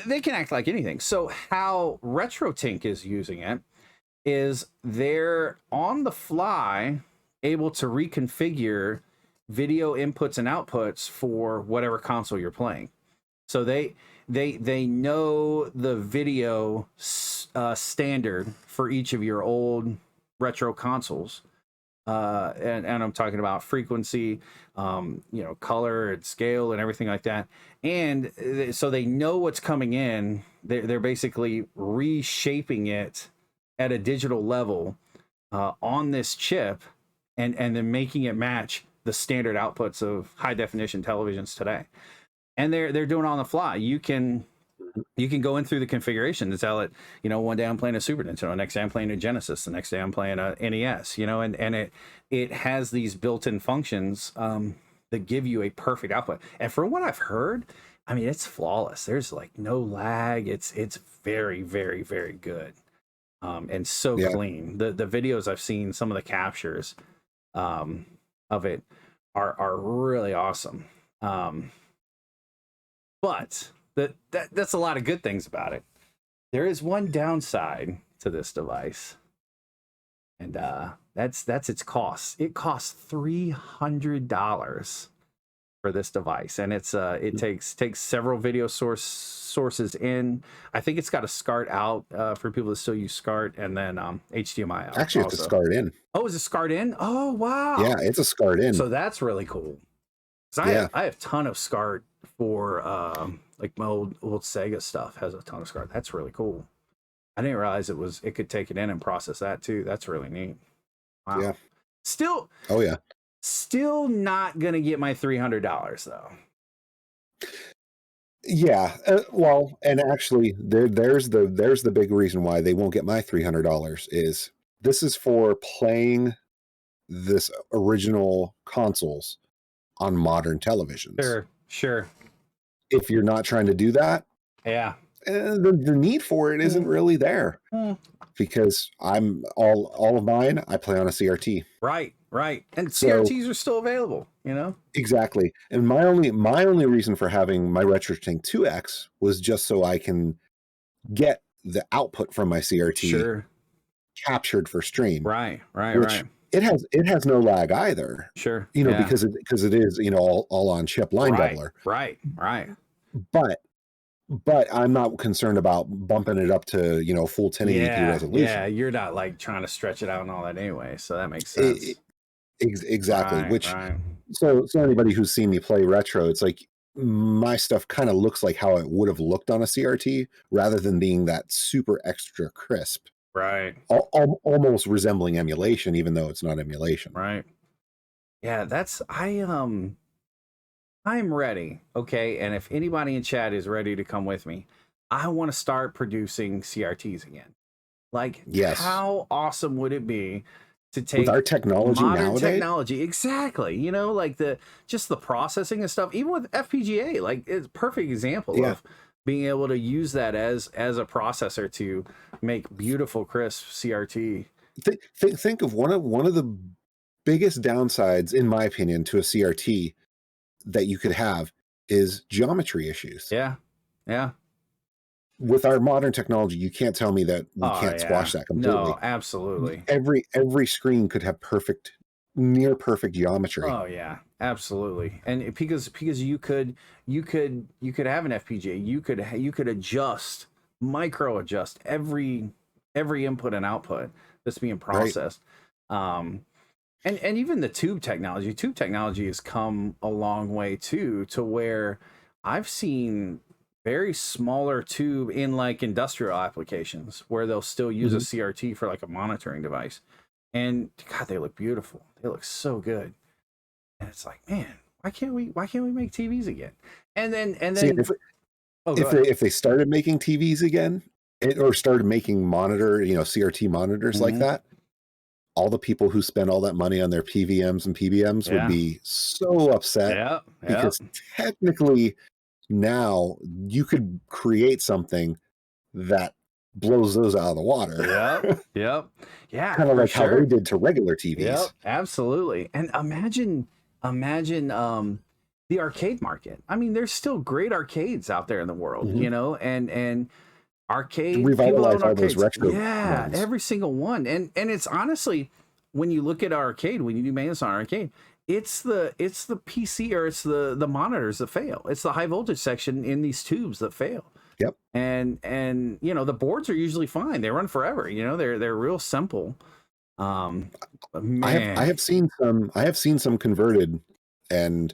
they can act like anything. So how RetroTink is using it is they're on the fly able to reconfigure video inputs and outputs for whatever console you're playing. So they know the video standard for each of your old retro consoles. And I'm talking about frequency, you know, color and scale and everything like that. And so they know what's coming in. They're basically reshaping it at a digital level on this chip, and then making it match the standard outputs of high definition televisions today. And they're doing it on the fly. You can go in through the configuration to tell it, you know, one day I'm playing a Super Nintendo, the next day I'm playing a Genesis, the next day I'm playing a NES, you know, and it has these built-in functions that give you a perfect output. And from what I've heard, I mean, it's flawless. There's like no lag. It's very, very, very good. And so clean. The videos I've seen, some of the captures of it are really awesome. But that's a lot of good things about it. There is one downside to this device, and that's its cost. It costs $300 for this device, and it takes several video sources in. I think it's got a SCART out for people that still use SCART, and then HDMI out. Actually, it's a SCART in. Oh, is it SCART in? Oh, wow. Yeah, it's a SCART in. So that's really cool. I have a ton of SCART for like my old Sega stuff has a ton of SCART. That's really cool. I didn't realize it could take it in and process that too. That's really neat. Wow. Yeah. Still. Oh yeah. Still not gonna get my $300 though. Yeah, well, and actually, there's the big reason why they won't get my $300 is this is for playing this original consoles on modern televisions. Sure. If you're not trying to do that, yeah, the need for it isn't really there, because I'm all of mine, I play on a CRT. Right. And CRTs are still available, you know? Exactly. And my only reason for having my RetroTink 2X was just so I can get the output from my CRT captured for stream. Right. It has no lag either. Sure. You know, because it is, you know, all on chip line doubler. Right. But I'm not concerned about bumping it up to, you know, full 1080p resolution. Yeah, you're not like trying to stretch it out and all that anyway, so that makes sense. Exactly. So anybody who's seen me play retro, it's like my stuff kind of looks like how it would have looked on a CRT rather than being that super extra crisp. Right. Almost resembling emulation, even though it's not emulation. Right. Yeah, I'm ready. Okay. And if anybody in chat is ready to come with me, I want to start producing CRTs again. Like, how awesome would it be to take with our technology modern nowadays? Technology, exactly. You know, like the processing and stuff, even with FPGA, like it's a perfect example of being able to use that as a processor to make beautiful, crisp CRT. Think of one of the biggest downsides, in my opinion, to a CRT that you could have is geometry issues. Yeah. With our modern technology, you can't tell me that we can't squash that completely. No, absolutely. Every screen could have near perfect geometry. Oh yeah, absolutely. And because you could have an FPGA, you could adjust, micro adjust every input and output that's being processed. Right. And even the tube technology has come a long way too, to where I've seen very smaller tube in like industrial applications where they'll still use a CRT for like a monitoring device. And God, they look beautiful. They look so good. And it's like, man, why can't we make TVs again? And then if they started making TVs again, or started making CRT monitors like that, all the people who spend all that money on their PVMs and PBMs would be so upset. Because technically now you could create something that blows those out of the water. Yeah. Kind of like how they did to regular TVs. Yep, absolutely. And imagine the arcade market. I mean, there's still great arcades out there in the world, you know, and arcade revitalize all those retro ones. Every single one. And it's honestly, when you look at arcade, when you do maintenance on arcade, it's the PC or it's the monitors that fail. It's the high voltage section in these tubes that fail. Yep. And you know, the boards are usually fine. They run forever. You know, they're real simple. Man. I have seen some converted and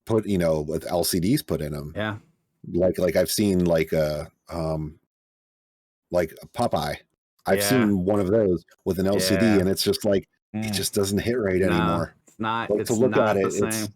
put, you know, with LCDs put in them. Yeah. Like I've seen like a Popeye. I've seen one of those with an LCD, and it's just like it just doesn't hit right anymore. It's not. Like, it's to look not at the it, same.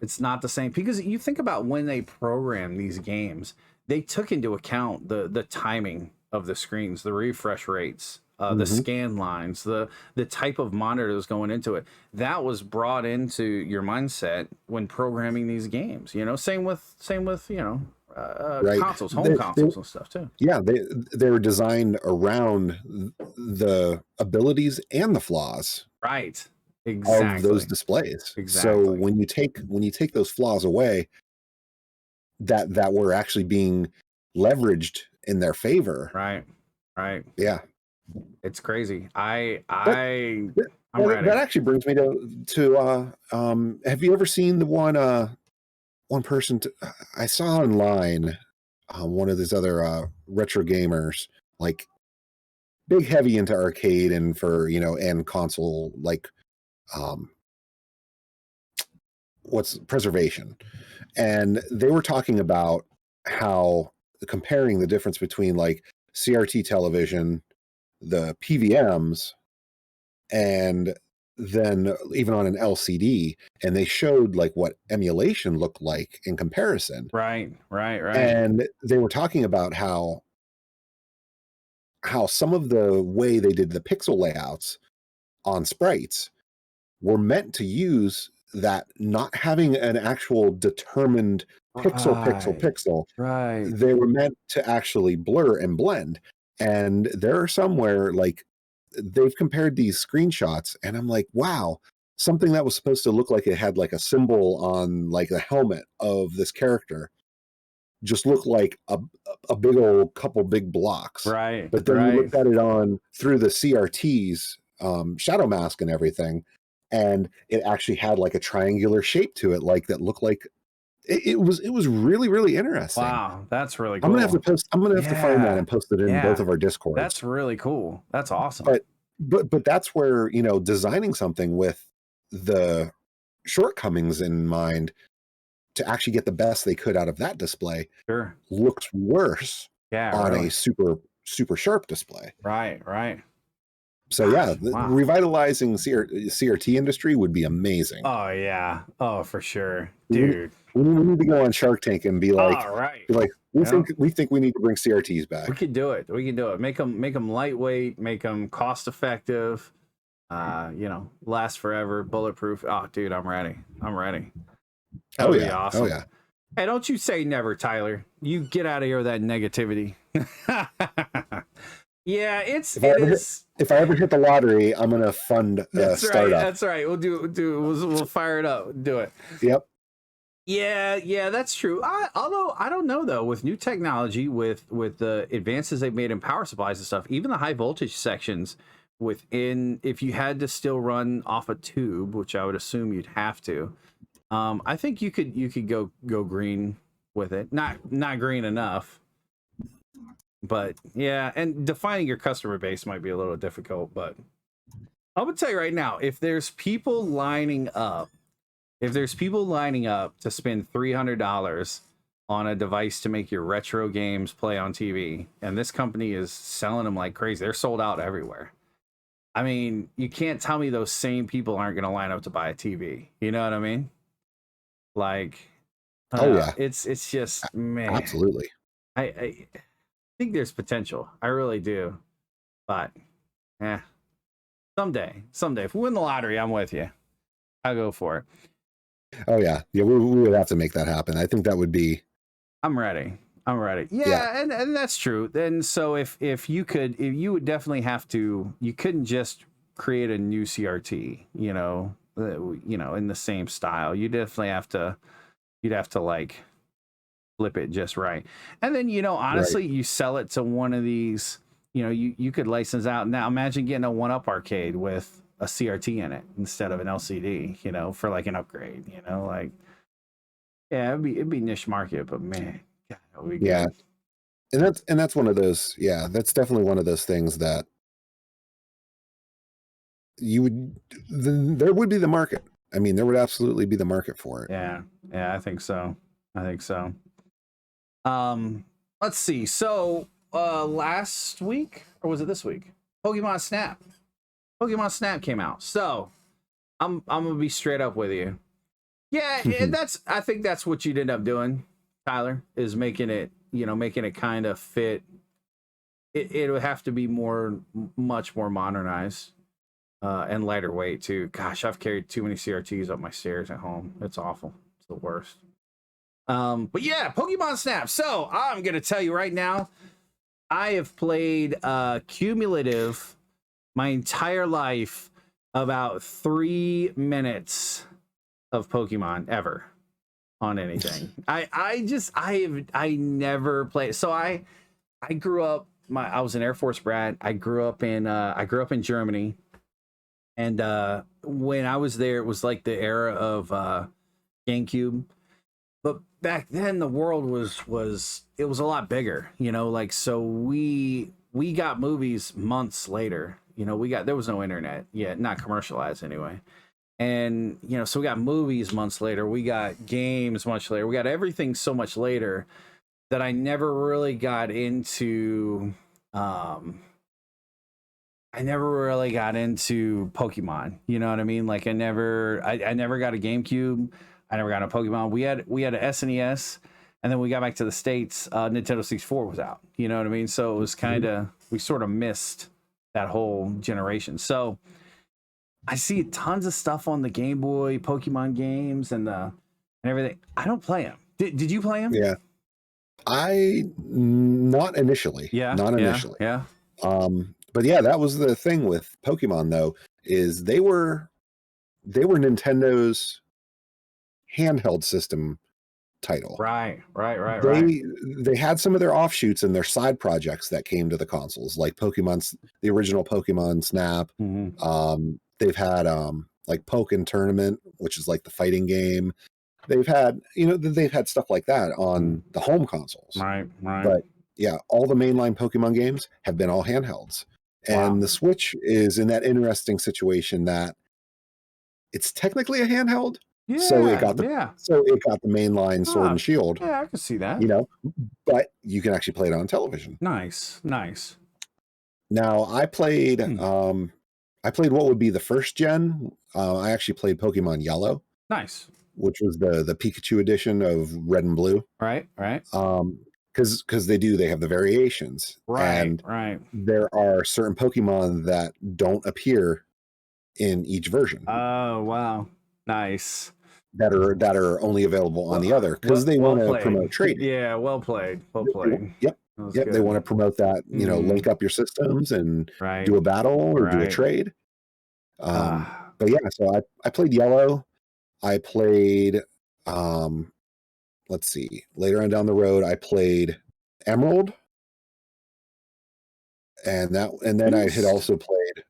It's not the same, because you think about when they program these games, they took into account the timing of the screens, the refresh rates, the scan lines, the type of monitor that's going into it. That was brought into your mindset when programming these games. You know, same with you know, consoles, home consoles and stuff too. Yeah, they were designed around the abilities and the flaws. Right. Exactly. Of those displays. Exactly. So when you take those flaws away, that were actually being leveraged in their favor. Right. Yeah. It's crazy. I'm ready. That actually brings me to have you ever seen the one person I saw online, one of these other retro gamers, like big heavy into arcade and for, you know, and console, like what's preservation. And they were talking about how comparing the difference between like CRT television, the PVMs, and than even on an LCD, and they showed like what emulation looked like in comparison. Right. And they were talking about how some of the way they did the pixel layouts on sprites were meant to use that, not having an actual determined pixel. Right. They were meant to actually blur and blend. And there are some where like they've compared these screenshots, and I'm like, wow, something that was supposed to look like it had like a symbol on like the helmet of this character just looked like a big old couple big blocks. Right. But then you looked at it on through the CRT's shadow mask and everything, and it actually had like a triangular shape to it, like that looked like it was really, really interesting. Wow, that's really cool. I'm gonna have to find that and post it in both of our Discords. That's really cool. That's awesome. But that's where, you know, designing something with the shortcomings in mind to actually get the best they could out of that display looks worse on a super sharp display. Right. So revitalizing CRT industry would be amazing. Oh yeah. Oh, for sure, dude. We need to go on Shark Tank and be like, we think we need to bring CRTs back. We could do it. Make them lightweight, make them cost effective. You know, last forever, bulletproof. Oh, dude, I'm ready. That would be awesome. Oh yeah. Hey, don't you say never, Tyler. You get out of here with that negativity. Yeah, if I ever hit the lottery, I'm gonna fund a startup. That's right. We'll fire it up. Do it. Yep. Yeah, that's true. Although I don't know though, with new technology, with the advances they've made in power supplies and stuff, even the high voltage sections within, if you had to still run off a tube, which I would assume you'd have to, I think you could go green with it. Not green enough. But yeah, and defining your customer base might be a little difficult, but I'm gonna tell you right now, if there's people lining up to spend $300 on a device to make your retro games play on TV, and this company is selling them like crazy, they're sold out everywhere. I mean, you can't tell me those same people aren't gonna line up to buy a TV. You know what I mean? Like, yeah, it's just, man, absolutely. I think there's potential. I really do. But someday if we win the lottery, I'm with you. I'll go for it. Oh yeah, we would have to make that happen. I think that would be. I'm ready. Yeah. And that's true. Then so if you would definitely have to. You couldn't just create a new CRT. You know, in the same style. You definitely have to. You'd have to like flip it just right, and then honestly, you sell it to one of these. You could license out. Now imagine getting a 1-up arcade with a CRT in it instead of an LCD. For like an upgrade. Like, yeah, it'd be niche market, but man, God, that would be good. And that's one of those. Yeah, that's definitely one of those things that there would be the market. I mean, there would absolutely be the market for it. Yeah, I think so. Let's see. So, last week, or was it this week? Pokemon Snap came out. So, I'm gonna be straight up with you. Yeah, and I think that's what you'd end up doing, Tyler, is making it kind of fit. It would have to be much more modernized. And lighter weight too. Gosh, I've carried too many CRTs up my stairs at home. It's awful. It's the worst. But yeah, Pokemon Snap. So I'm gonna tell you right now, I have played cumulative my entire life about 3 minutes of Pokemon ever on anything. I never played. So I grew up. I was an Air Force brat. I grew up in Germany. And when I was there, it was like the era of GameCube. But back then, the world was a lot bigger, like, so we got movies months later. There was no internet yet, not commercialized anyway. And, so we got movies months later. We got games much later. We got everything so much later that I never really got into I never really got into Pokemon. You know what I mean? Like I never got a GameCube. I never got a Pokemon. We had a SNES, and then we got back to the States. Nintendo 64 was out. You know what I mean? So it was kind of, we sort of missed that whole generation. So I see tons of stuff on the Game Boy, Pokemon games, and everything. I don't play them. Did you play them? Yeah, not initially. Yeah, not initially. Yeah. But yeah, that was the thing with Pokemon though, is they were Nintendo's handheld system title. Right. They had some of their offshoots and their side projects that came to the consoles, like the original Pokemon Snap. Mm-hmm. They've had like Pokken Tournament, which is like the fighting game. They've had stuff like that on the home consoles. Right. But yeah, all the mainline Pokemon games have been all handhelds. And the Switch is in that interesting situation that it's technically a handheld. Yeah, so it got the mainline Sword and Shield. Yeah, I can see that. You know, but you can actually play it on television. Nice. Now I played what would be the first gen. I actually played Pokemon Yellow. Nice. Which was the Pikachu edition of Red and Blue. Right. Because they have the variations. And there are certain Pokemon that don't appear in each version. Oh, wow. Nice. That are only available on the other, because they want to promote trading. Yeah, well played. Yep. They want to promote that, link up your systems and do a battle or do a trade. But yeah, so I played Yellow. I played, let's see, later on down the road, I played Emerald. And then I had also played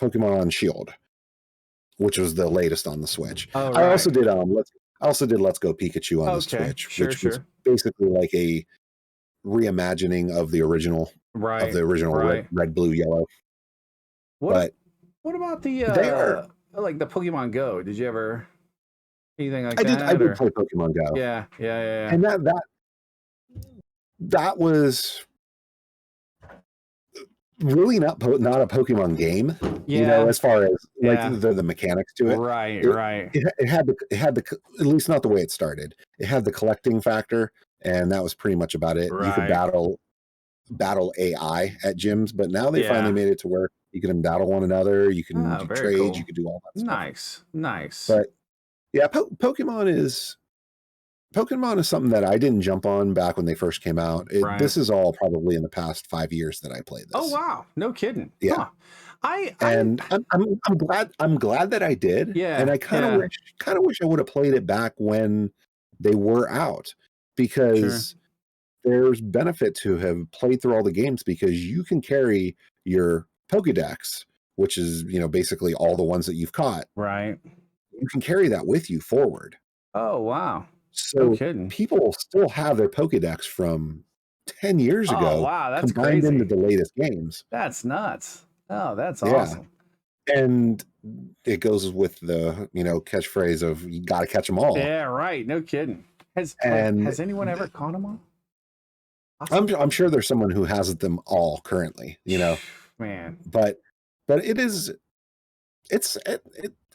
Pokemon Shield, which was the latest on the Switch. Oh, I also did Let's Go Pikachu on the Switch, which was basically like a reimagining of the original Red, Blue, Yellow. What about the like the Pokemon Go? Did you ever anything like that? I did play Pokemon Go. Yeah. And that was really not a Pokemon game, as far as like the mechanics to it. Right. It had the at least not the way it started. It had the collecting factor, and that was pretty much about it. You could battle AI at gyms, but now they finally made it to where you can battle one another. You can do trades. Cool. You can do all that stuff. Nice. But yeah, Pokemon is something that I didn't jump on back when they first came out. This is all probably in the past 5 years that I played this. Oh wow, no kidding. Yeah, I'm glad that I did. Yeah, and I kind of wish I would have played it back when they were out, because there's benefit to have played through all the games, because you can carry your Pokédex, which is basically all the ones that you've caught. Right. You can carry that with you forward. Oh wow. So people still have their Pokédex from 10 years ago. Oh, wow, that's combined crazy. into the latest games. That's nuts. Oh, that's awesome. And it goes with the catchphrase of "you got to catch them all." Yeah, right. No kidding. Has anyone ever caught them all? I'm sure there's someone who has them all currently. Man. But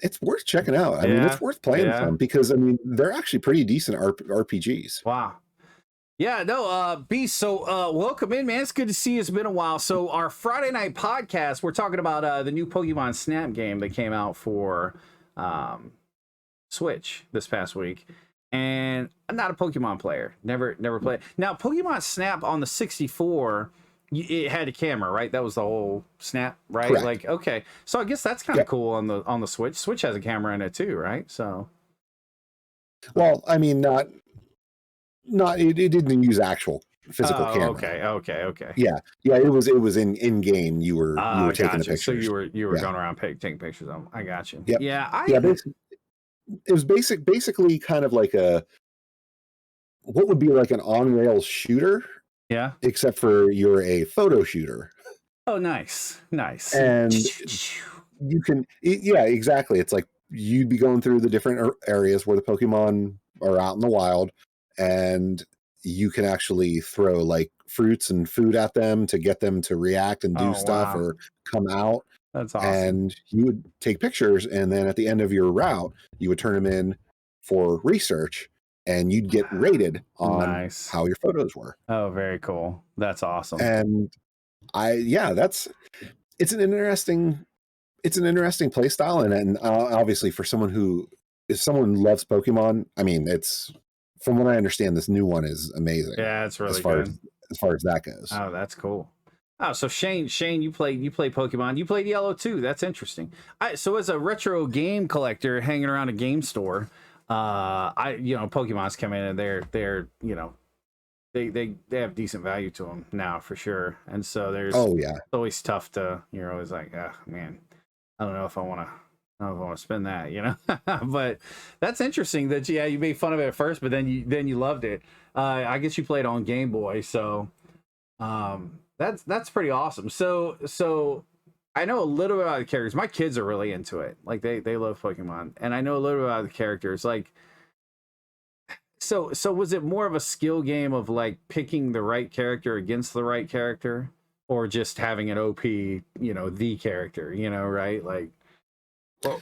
it's worth checking out. I mean, it's worth playing some, because they're actually pretty decent RPGs. Wow. Yeah, no, Beast, so welcome in, man. It's good to see you. It's been a while. So our Friday night podcast, we're talking about the new Pokemon Snap game that came out for Switch this past week. And I'm not a Pokemon player. Never played. Now, Pokemon Snap on the 64, it had a camera, right? That was the whole Snap, right? Correct. Like, okay. So I guess that's kind of cool on the Switch. Switch has a camera in it too, right? So. Well, it didn't use actual physical camera. Okay. Yeah. It was in game. You were taking the pictures. So you were going around taking pictures of them. I got you. Yep. Yeah. It was basically kind of like what would be like an on-rails shooter. Yeah. Except for you're a photo shooter. Oh, nice. And you can, exactly. It's like you'd be going through the different areas where the Pokemon are out in the wild, and you can actually throw like fruits and food at them to get them to react and do stuff or come out. That's awesome. And you would take pictures, and then at the end of your route, you would turn them in for research, and you'd get rated on how your photos were. Oh, very cool. That's awesome. And it's an interesting play style. And obviously for if someone loves Pokemon, I mean, from what I understand, this new one is amazing. Yeah, it's really good. As far as that goes. Oh, that's cool. Oh, so Shane, you play Pokemon. You played Yellow too. That's interesting. So as a retro game collector hanging around a game store, Pokemon's come in and they're they have decent value to them now for sure. And so it's always tough you're always like, oh man, I don't know if I want to spend that, but that's interesting that you made fun of it at first, but then you loved it. I guess you played on Game Boy, so that's pretty awesome. So I know a little bit about the characters. My kids are really into it. Like they love Pokemon, and I know a little bit about the characters. Like, so was it more of a skill game of like picking the right character against the right character, or just having an OP, the character, right? Like, well,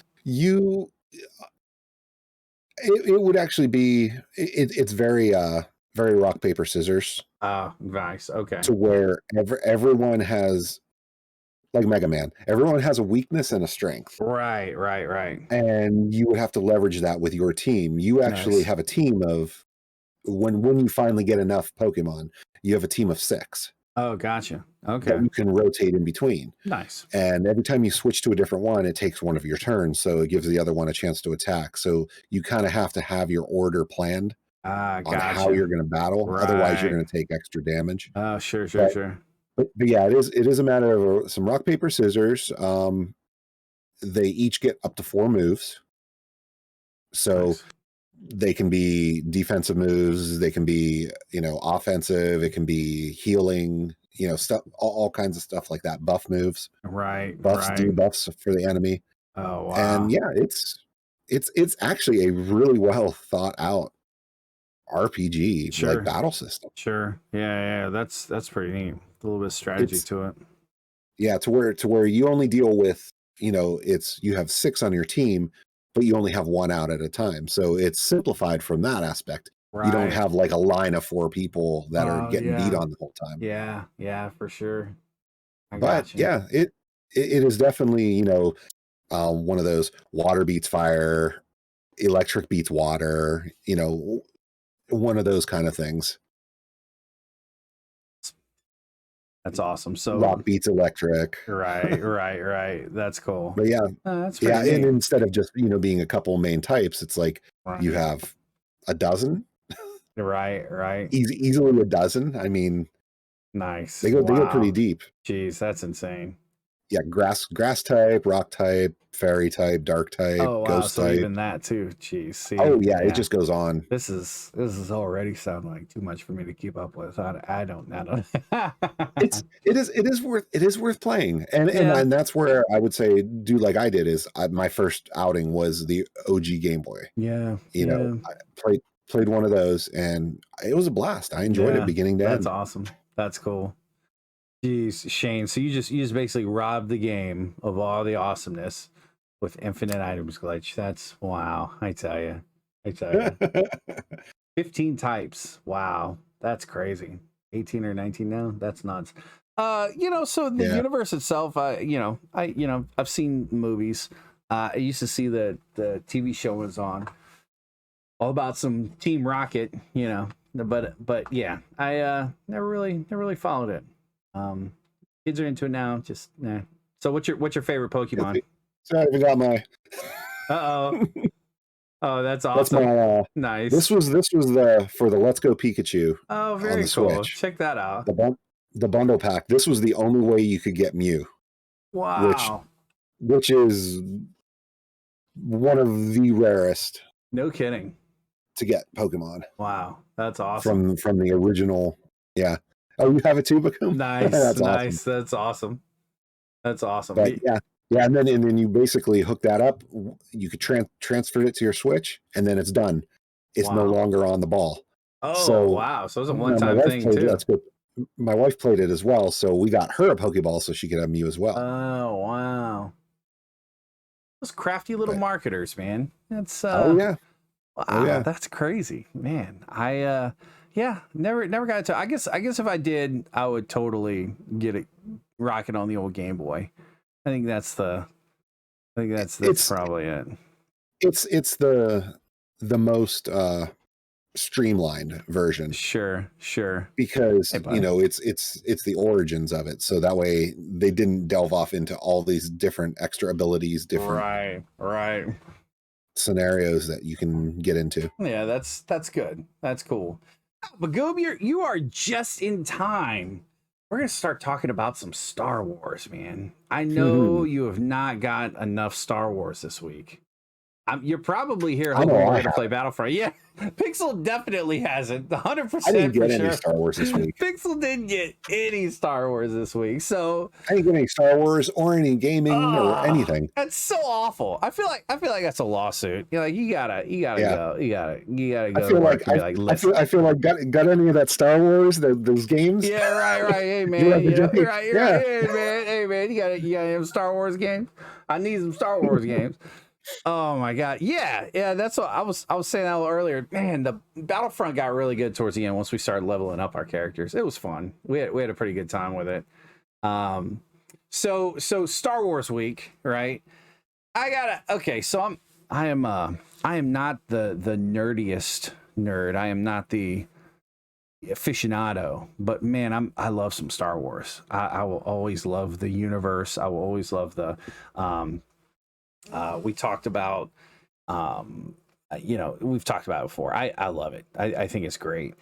it would actually be it's very very rock paper scissors. Nice. Okay. To where everyone has, like Mega Man, everyone has a weakness and a strength. Right. And you would have to leverage that with your team. You actually have a team of when you finally get enough Pokemon, you have a team of 6. Oh, gotcha. Okay. That you can rotate in between. Nice. And every time you switch to a different one, it takes one of your turns, so it gives the other one a chance to attack. So you kind of have to have your order planned on how you're going to battle. Right. Otherwise, you're going to take extra damage. Oh, sure. But yeah, it is a matter of some rock, paper, scissors. They each get up to 4 moves. So nice. They can be defensive moves. They can be, offensive. It can be healing, stuff, all kinds of stuff like that. Buff moves. Right. Buffs, debuffs for the enemy. Oh, wow. And yeah, it's actually a really well thought out RPG like battle system. Sure. Yeah. That's pretty neat. A little bit of strategy to it. Yeah, to where you only deal with, you have 6 on your team, but you only have 1 out at a time. So it's simplified from that aspect. Right. You don't have like a line of 4 people that are getting beat on the whole time. Yeah, for sure. But yeah, it is definitely, one of those water beats fire, electric beats water, one of those kind of things. That's awesome. So rock beats electric. Right. That's cool. But yeah, that's neat. And instead of just being a couple main types, it's like you have a dozen. Right. Easily a dozen. I mean, nice. They go pretty deep. Jeez, that's insane. Yeah, grass type, rock type, fairy type, dark type, ghost type. Even that too. Jeez. See, it just goes on. This is already sounding like too much for me to keep up with. I don't. It is worth playing, and that's where I would say do like I did. My first outing was the OG Game Boy. Yeah. I played one of those, and it was a blast. I enjoyed it beginning to end. That's awesome. That's cool. Jeez, Shane. So you just basically robbed the game of all the awesomeness with infinite items glitch. That's wow. I tell you. 15 types. Wow, that's crazy. 18 or 19 now. That's nuts. So the universe itself. I've seen movies. I used to see the TV show was on, all about some Team Rocket. But yeah, I never really followed it. Kids are into it now. Just nah. So what's your favorite Pokemon? So I even got my. Oh, that's awesome. That's my nice. This was the for the Let's Go Pikachu. Oh, very cool. Switch. Check that out. The bundle pack. This was the only way you could get Mew. Wow. Which is one of the rarest. No kidding. To get Pokemon. Wow, that's awesome. From the original. Yeah. Oh, you have it too, Bakum? Nice. That's awesome. That's awesome. But yeah, and then you basically hook that up. You could transfer it to your Switch, and then it's done. It's no longer on the ball. Oh, So wow. So it was a now my one-time wife thing played it. too. That's good. My wife played it as well, so we got her a Pokeball so she could have Mew as well. Oh, wow. Those crafty little marketers, man. That's oh yeah. Wow, Oh yeah. that's crazy, man. Yeah, never got into. I guess if I did, I would totally get it rocking on the old Game Boy. I think that's probably it. It's the most streamlined version. Sure. Because Hey, it's the origins of it, so that way they didn't delve off into all these different extra abilities, different right scenarios that you can get into. Yeah, that's good. That's cool. But Goob, you are just in time. We're gonna start talking about some Star Wars, man. I know you have not got enough Star Wars this week. You're probably here hoping we're going to play Battlefront. Yeah, Pixel definitely hasn't. 100%. I didn't get any Star Wars this week. Pixel didn't get any Star Wars this week, so I didn't get any Star Wars or any gaming or anything. That's so awful. I feel like that's a lawsuit. You're like, you gotta go. You gotta go. I feel like got any of that Star Wars, those games? Yeah, right. Hey man, right. Hey man, you gotta have Star Wars games. I need some Star Wars games. Oh my god, yeah. That's what I was saying that earlier. Man, the Battlefront got really good towards the end once we started leveling up our characters. It was fun. We had a pretty good time with it. So Star Wars week, right? So I am not the nerdiest nerd. I am not the aficionado, but man, I love some Star Wars. I will always love the universe. I will always love the we talked about we've talked about it before. I love it. I think it's great.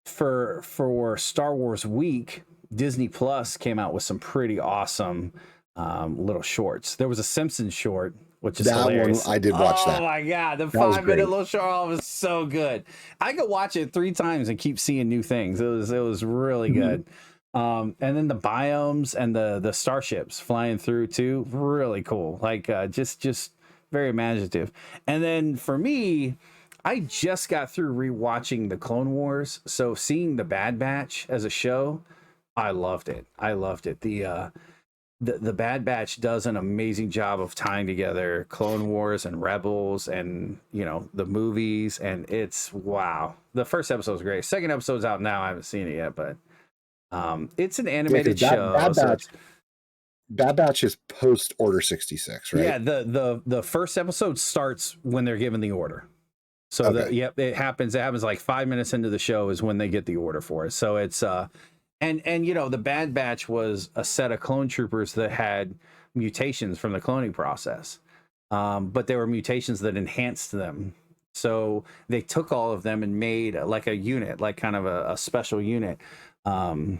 For Star Wars week, Disney Plus came out with some pretty awesome little shorts. There was a Simpsons short, which is hilarious. One I did watch that. Oh my god, the 5-minute little short was so good. I could watch it 3 times and keep seeing new things. It was really good. And then the biomes and the starships flying through too, really cool. Like just very imaginative. And then for me, I just got through rewatching the Clone Wars, so seeing the Bad Batch as a show, I loved it. The Bad Batch does an amazing job of tying together Clone Wars and Rebels and the movies, and it's wow. The first episode was great. Second episode's out now. I haven't seen it yet, but it's an animated show. Bad Batch is post Order 66, right? Yeah, the first episode starts when they're given the order. So it happens like 5 minutes into the show is when they get the order for it. So it's and the Bad Batch was a set of clone troopers that had mutations from the cloning process. But they were mutations that enhanced them. So they took all of them and made like a unit, like kind of a special unit. And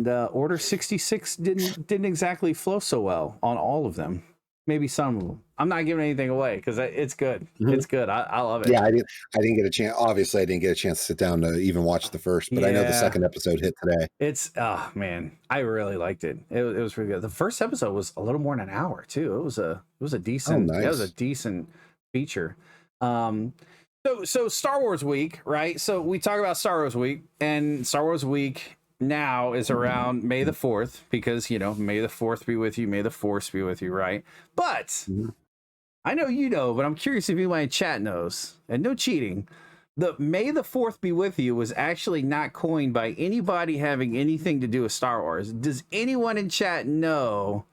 Order 66 didn't exactly flow so well on all of them. Maybe some of them. I'm not giving anything away because it's good. It's good. I love it. Yeah, I didn't get a chance. Obviously, I didn't get a chance to sit down to even watch the first, but I know the second episode hit today. It's man, I really liked it. It was pretty good. The first episode was a little more than an hour too. It was a decent. Nice. It was a decent feature. So Star Wars week, right? So we talk about Star Wars week, and Star Wars week now is around May the 4th, because May the 4th be with you, may the Force be with you, right? But I know but I'm curious if anyone in chat knows, and no cheating. The May the 4th be with you was actually not coined by anybody having anything to do with Star Wars. Does anyone in chat know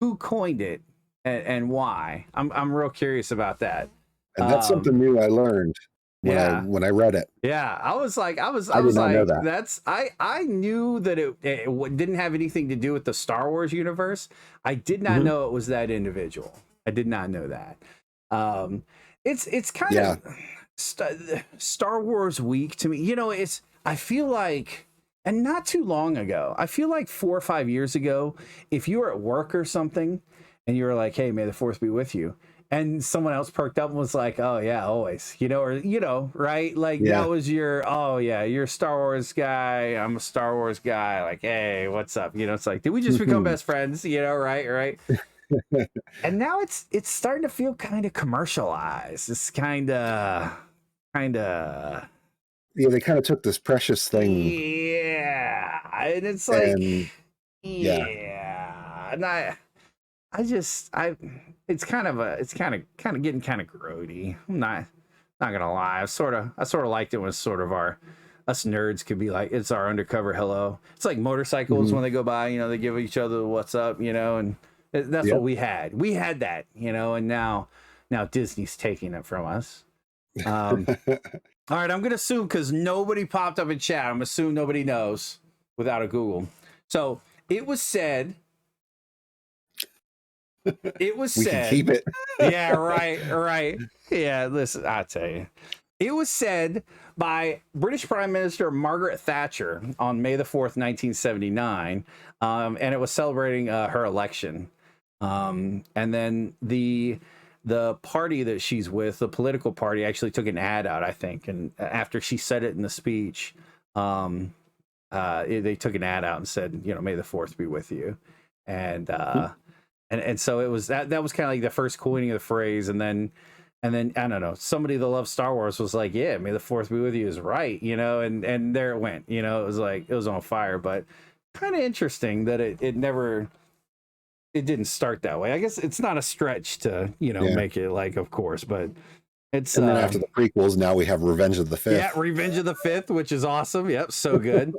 who coined it and why? I'm real curious about that. And that's something new I learned when I read it. Yeah, I was like, I did not know that. I knew that it didn't have anything to do with the Star Wars universe. I did not know it was that individual. I did not know that. It's kind of Star Wars week to me. I feel like, and not too long ago, I feel like 4 or 5 years ago, if you were at work or something and you were like, hey, may the Force be with you, and someone else perked up and was like, oh yeah, always, right? Like that was your, oh yeah, you're a Star Wars guy, I'm a Star Wars guy, like, hey, what's up? It's like, did we just become best friends? Right. And now it's starting to feel kind of commercialized. It's kind of, kind of. Yeah, they kind of took this precious thing. Yeah, and it's like, and, yeah, and it's kind of getting kind of grody. I'm not gonna lie. I sort of liked it when sort of us nerds could be like, it's our undercover hello. It's like motorcycles when they go by, they give each other the what's up, and that's what we had. We had that, and now Disney's taking it from us. All right, I'm gonna assume because nobody popped up in chat. I'm assuming nobody knows without a Google. So it was said. It was we said. Can keep it. Yeah, right. Yeah, listen, I tell you. It was said by British Prime Minister Margaret Thatcher on May the 4th, 1979, and it was celebrating her election. And then the party that she's with, the political party, actually took an ad out, I think. And after she said it in the speech, they took an ad out and said, May the 4th be with you. And so it was that was kind of like the first coining of the phrase. And then I don't know, somebody that loves Star Wars was like, yeah, May the 4th be with you is right, and there it went. It was like it was on fire. But kind of interesting that it didn't start that way. I guess it's not a stretch to make it like, of course, but it's. And then after the prequels, now we have Revenge of the Fifth. Yeah, Revenge of the Fifth, which is awesome. Yep, so good.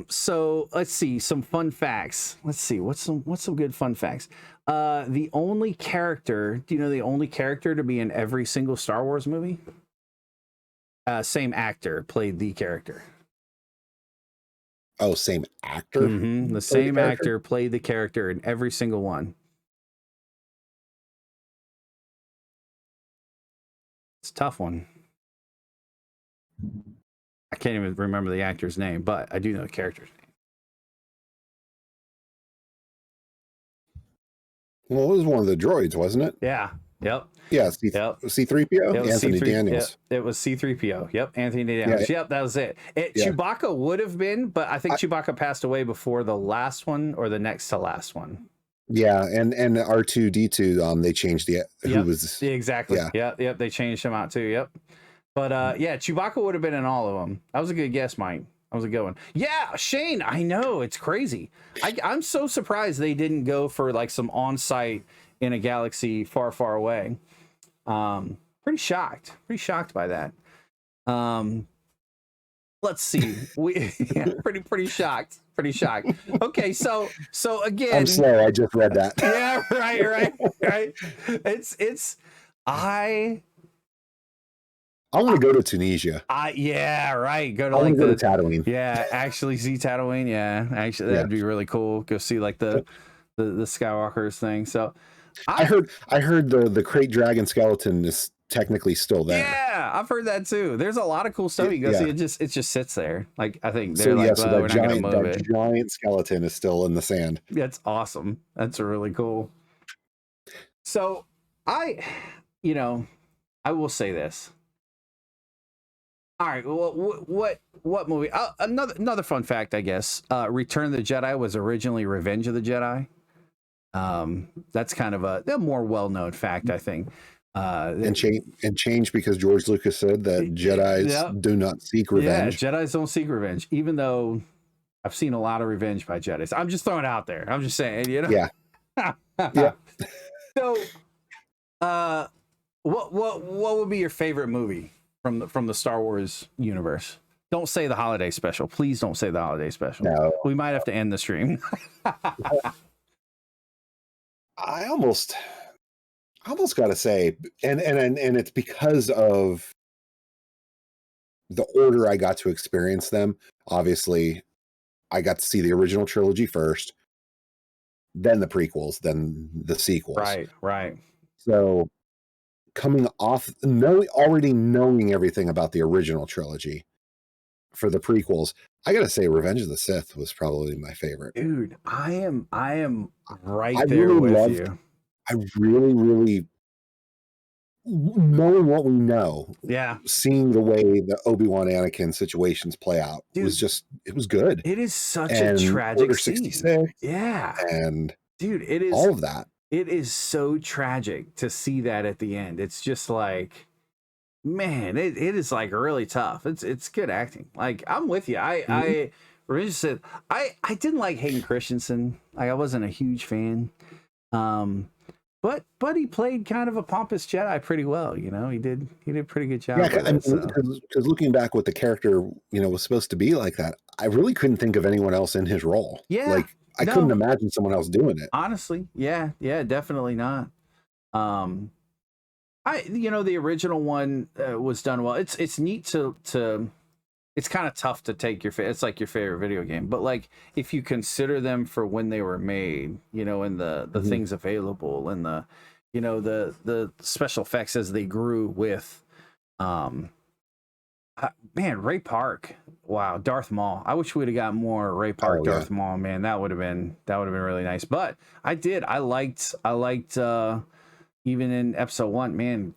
So let's see some fun facts. Let's see what's some good fun facts. The only character, do you know the only character to be in every single Star Wars movie? Same actor played the character. Oh, same actor? Mm-hmm. The same actor played the character in every single one. It's a tough one. I can't even remember the actor's name, but I do know the character's name. Well, it was one of the droids, wasn't it? Yeah. Yep. Yeah. C-3PO? Anthony Daniels. It was C-3PO. Yep. Anthony Daniels. Yep. That was it. Chewbacca would have been, but I think Chewbacca passed away before the last one or the next to last one. Yeah. And R2-D2, they changed exactly. Yeah. Yep. They changed him out too. Yep. But Chewbacca would have been in all of them. That was a good guess, Mike. That was a good one. Yeah, Shane, I know, it's crazy. I'm so surprised they didn't go for like some on-site in a galaxy far, far away. Pretty shocked by that. Let's see. Pretty shocked. Okay, so again, I'm slow. I just read that. Yeah, right. I want to go to Tunisia. Yeah, right. Go to Tatooine. Yeah, actually see Tatooine. Yeah, actually that'd be really cool. Go see like the Skywalkers thing. So I heard the Krayt Dragon skeleton is technically still there. Yeah, I've heard that too. There's a lot of cool stuff you go see. It just sits there. Like I think they're we're not gonna move it. Giant skeleton is still in the sand. That's awesome. That's really cool. So I will say this. All right. Well, what movie? Another fun fact, I guess. Return of the Jedi was originally Revenge of the Jedi. That's kind of a more well-known fact, I think. And change because George Lucas said that Jedis do not seek revenge. Yeah, Jedis don't seek revenge, even though I've seen a lot of revenge by Jedis. I'm just throwing it out there. I'm just saying, Yeah. Yeah. So, what would be your favorite movie from the Star Wars universe? Don't say the holiday special. Please don't say the holiday special. No. We might have to end the stream. I almost got to say, and it's because of the order I got to experience them. Obviously, I got to see the original trilogy first, then the prequels, then the sequels. Right. So coming off already knowing everything about the original trilogy for the prequels, I gotta say Revenge of the Sith was probably my favorite. Dude, I am right there with you. I really knowing what we know, seeing the way the Obi-Wan Anakin situations play out, dude, it was good. It is such a tragic Order scene. 66, yeah, and dude, it is all of that. It is so tragic to see that at the end. It's just like, man, it is like really tough. It's good acting. Like, I'm with you. I Rich said I didn't like Hayden Christensen. Like, I wasn't a huge fan. But he played kind of a pompous Jedi pretty well. You know, he did a pretty good job. Yeah, because looking back, what the character was supposed to be like that, I really couldn't think of anyone else in his role. Yeah, like I couldn't imagine someone else doing it. Honestly, yeah, definitely not. The original one was done well. It's neat to it's kind of tough to take it's like your favorite video game, but like if you consider them for when they were made, and the things available and the special effects as they grew with man, Ray Park. Wow, Darth Maul. I wish we'd have got more Ray Park Darth Maul, man. That would have been really nice. But I liked even in episode 1, man,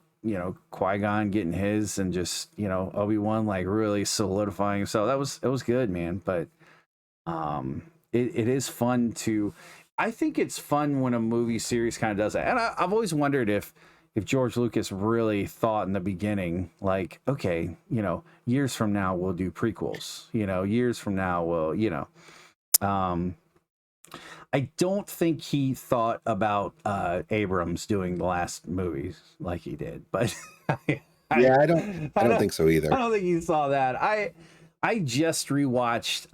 Qui-Gon getting his, and just, Obi-Wan like really solidifying himself. It was good, man. But it is fun I think it's fun when a movie series kind of does that. And I've always wondered if George Lucas really thought in the beginning, like, okay, years from now we'll do prequels, years from now we'll, I don't think he thought about Abrams doing the last movies like he did, but I don't think so either. I don't think he saw that. I just rewatched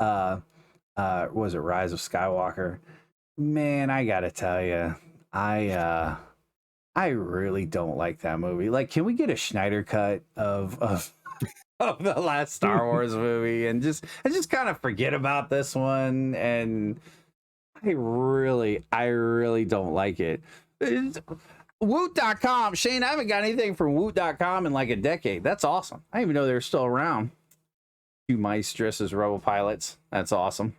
was it Rise of Skywalker? Man, I gotta tell you, I really don't like that movie. Like, can we get a Schneider cut of the last Star Wars movie and just kind of forget about this one? And I really don't like it. Woot.com. Shane, I haven't got anything from Woot.com in like a decade. That's awesome. I didn't even know they were still around. 2 mice dressed as rebel pilots. That's awesome.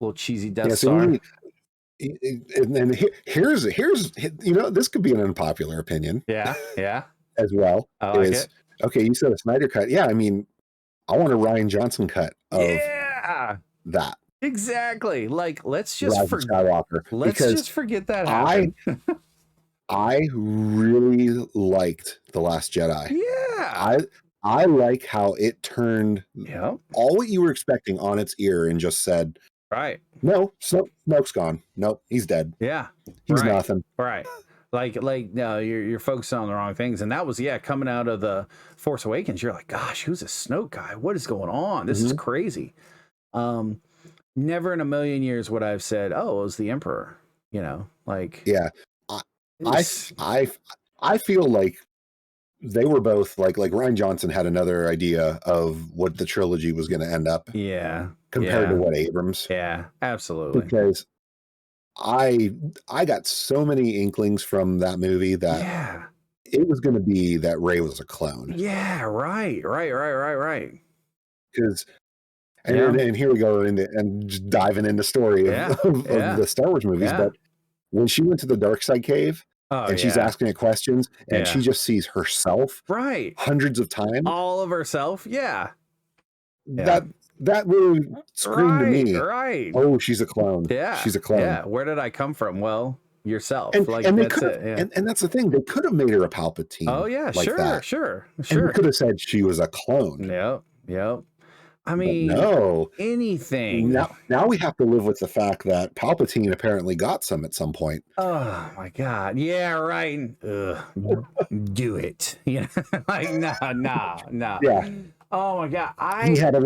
Little cheesy Death Star. And here's this could be an unpopular opinion. Yeah. As well. I like it. Okay, you said a Snyder cut. Yeah, I mean, I want a Rian Johnson cut of that. Exactly. Like, let's just forget that happened. I really liked The Last Jedi. Yeah. I like how it turned all what you were expecting on its ear and just said, right. No, Snoke's gone. Nope, he's dead. Yeah. He's nothing. Right. Like no, you're focusing on the wrong things. And that was, coming out of the Force Awakens, you're like, gosh, who's this Snoke guy? What is going on? This is crazy. Never in a million years would I have said, oh, it was the Emperor, like. Yeah. I feel like they were both like Rian Johnson had another idea of what the trilogy was going to end up. Yeah. Compared to what Abrams. Yeah, absolutely. Because I got so many inklings from that movie that it was going to be that Rey was a clone. Yeah, right. Because and here we go and just diving into story of the Star Wars movies. But when she went to the dark side cave and she's asking it questions and she just sees herself hundreds of times. All of herself. Yeah. That really screamed to me. Right. Oh, she's a clone. Yeah. She's a clone. Yeah. Where did I come from? Well, yourself. And that's it. And that's the thing. They could have made her a Palpatine. Oh, yeah. Like sure. And we could have said she was a clone. Yep. I mean, no. Anything. Now we have to live with the fact that Palpatine apparently got some at some point. Oh my God. Yeah, right. Do it. Like, nah. Yeah. Oh my God. He had a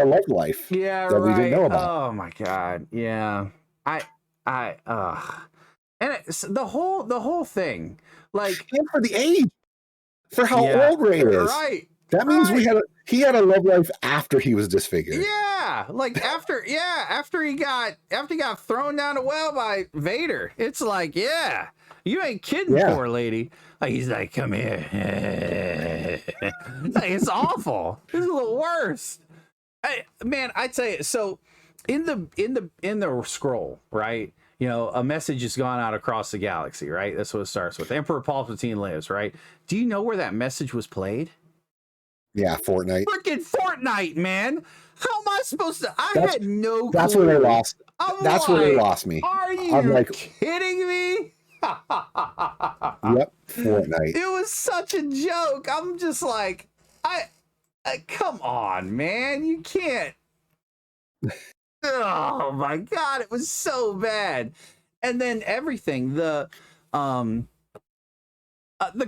love life. Yeah, that we didn't know about. Oh my God. Yeah. And it's the whole thing, like, and for the age, for how old Rey is. Right. That means he had a love life after he was disfigured. Yeah, like after he got thrown down a well by Vader. It's like, you ain't kidding, poor lady. Like, he's like, come here. Like, it's awful. This is the worst. Man, I'd say so. In the scroll, right? A message has gone out across the galaxy, right? That's what it starts with. Emperor Palpatine lives, right? Do you know where that message was played? Yeah, Fortnite. Freaking Fortnite, man. How am I supposed to? I had no clue. That's where they lost. That's where they lost me. Are you kidding me? Yep, Fortnite. It was such a joke. I'm just like, come on, man, you can't. Oh my god, it was so bad. And then everything, the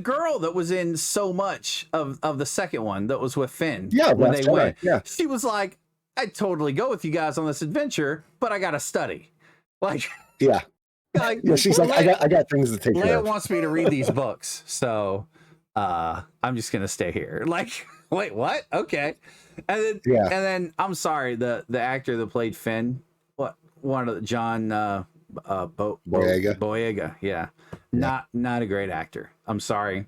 girl that was in so much of the second one that was with Finn, when they went, she was like, I'd totally go with you guys on this adventure, but I gotta study. Like, yeah, she's like, I got things to take care of. Leia wants me to read these books, so I'm just gonna stay here. Like, wait, what? Okay. And then I'm sorry, the actor that played Finn, one of the John Boyega, yeah, not a great actor. I'm sorry.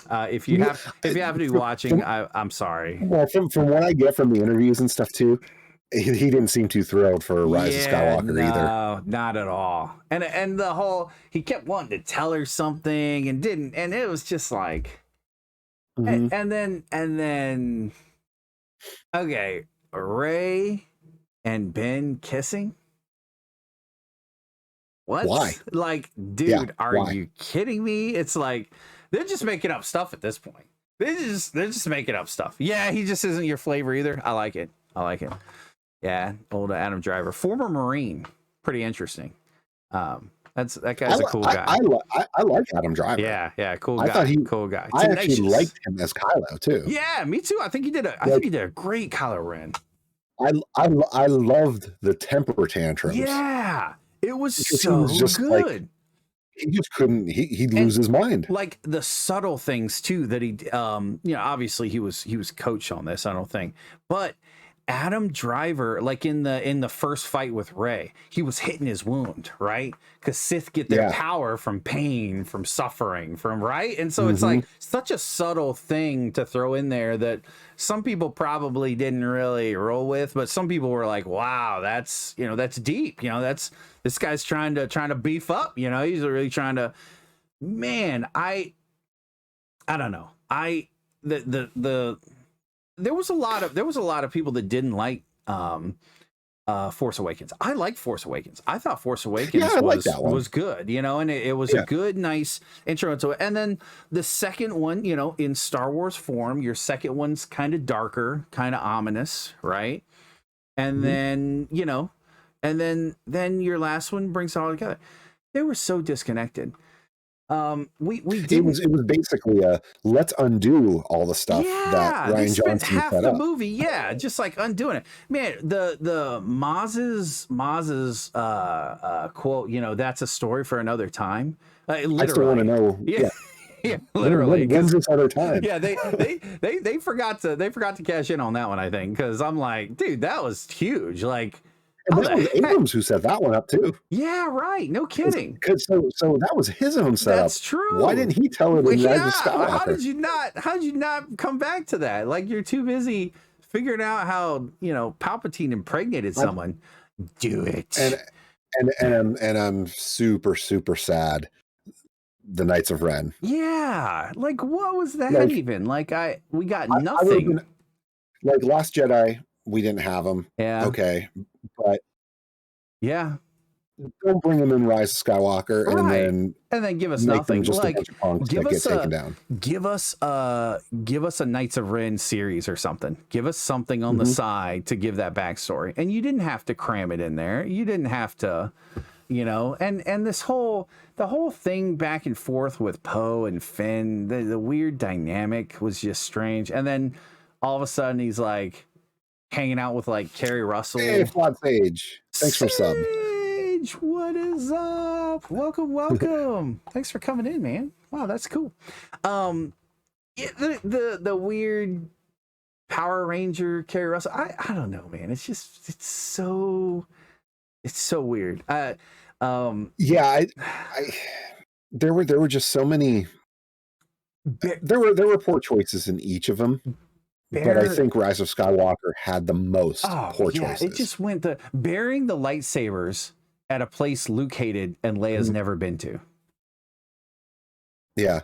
If you have to be watching, I'm sorry. Well, from what I get from the interviews and stuff too, he didn't seem too thrilled for Rise of Skywalker either. No, not at all. And the whole, he kept wanting to tell her something and didn't, and it was just like, and then okay, Rey and Ben kissing. What? Why? Like, dude, are you kidding me? It's like they're just making up stuff at this point. They're just making up stuff. Yeah, he just isn't your flavor either. I like it. Yeah, old Adam Driver, former Marine, pretty interesting. That guy's a cool guy. I like Adam Driver. Yeah, cool guy. Cool guy. I actually liked him as Kylo too. Yeah, me too. I think he did a great Kylo Ren. I loved the temper tantrums. Yeah, it was so good. Like, he just couldn't. He'd lose his mind. Like the subtle things too that he, obviously he was coached on this. I don't think, but Adam Driver, like in the first fight with Rey, he was hitting his wound, right? Because Sith get their power from pain, from suffering, from right, and so it's like such a subtle thing to throw in there that some people probably didn't really roll with, but some people were like, "Wow, that's deep." This guy's trying to beef up. He's really trying to. Man, I don't know. There was a lot of people that didn't like Force Awakens. I liked Force Awakens. I thought Force Awakens was good, and it was a good, nice intro into it. And then the second one, in Star Wars form, your second one's kind of darker, kind of ominous, right? And then, then your last one brings it all together. They were so disconnected. We did. It was basically let's undo all the stuff that Rian Johnson half set the up. movie, just like undoing it. Man, the Maz's quote, that's a story for another time. Literally. I still want to know. Yeah, literally. When's this other time? Yeah, they forgot to cash in on that one, I think, because I'm like, dude, that was huge. Like. And that was Abrams who set that one up too. Yeah, right. No kidding. Because so that was his own setup. That's true. Why didn't he tell it in Rise of Skywalker? How did you not come back to that? Like, you're too busy figuring out how Palpatine impregnated someone. Do it. And I'm super, super sad. The Knights of Ren. Yeah. Like, what was that even? Like, we got nothing. Like Last Jedi, we didn't have them. Yeah. Okay. But yeah, don't bring them in Rise of Skywalker and then give us nothing. Just like, a bunch of punks that get taken down. Give us a Knights of Ren series or something. Give us something on the side to give that backstory. And you didn't have to cram it in there. You didn't have to, and the whole thing back and forth with Poe and Finn, the weird dynamic was just strange. And then all of a sudden he's like hanging out with like Carrie Russell. Hey, Flawed Sage. Thanks for sub. Sage, what is up? Welcome. Thanks for coming in, man. Wow, that's cool. The weird Power Ranger Carrie Russell. I don't know, man. It's so weird. There were just so many. There were poor choices in each of them. But I think Rise of Skywalker had the most poor choices. It just went to burying the lightsabers at a place Luke hated and Leia's never been to. Yeah.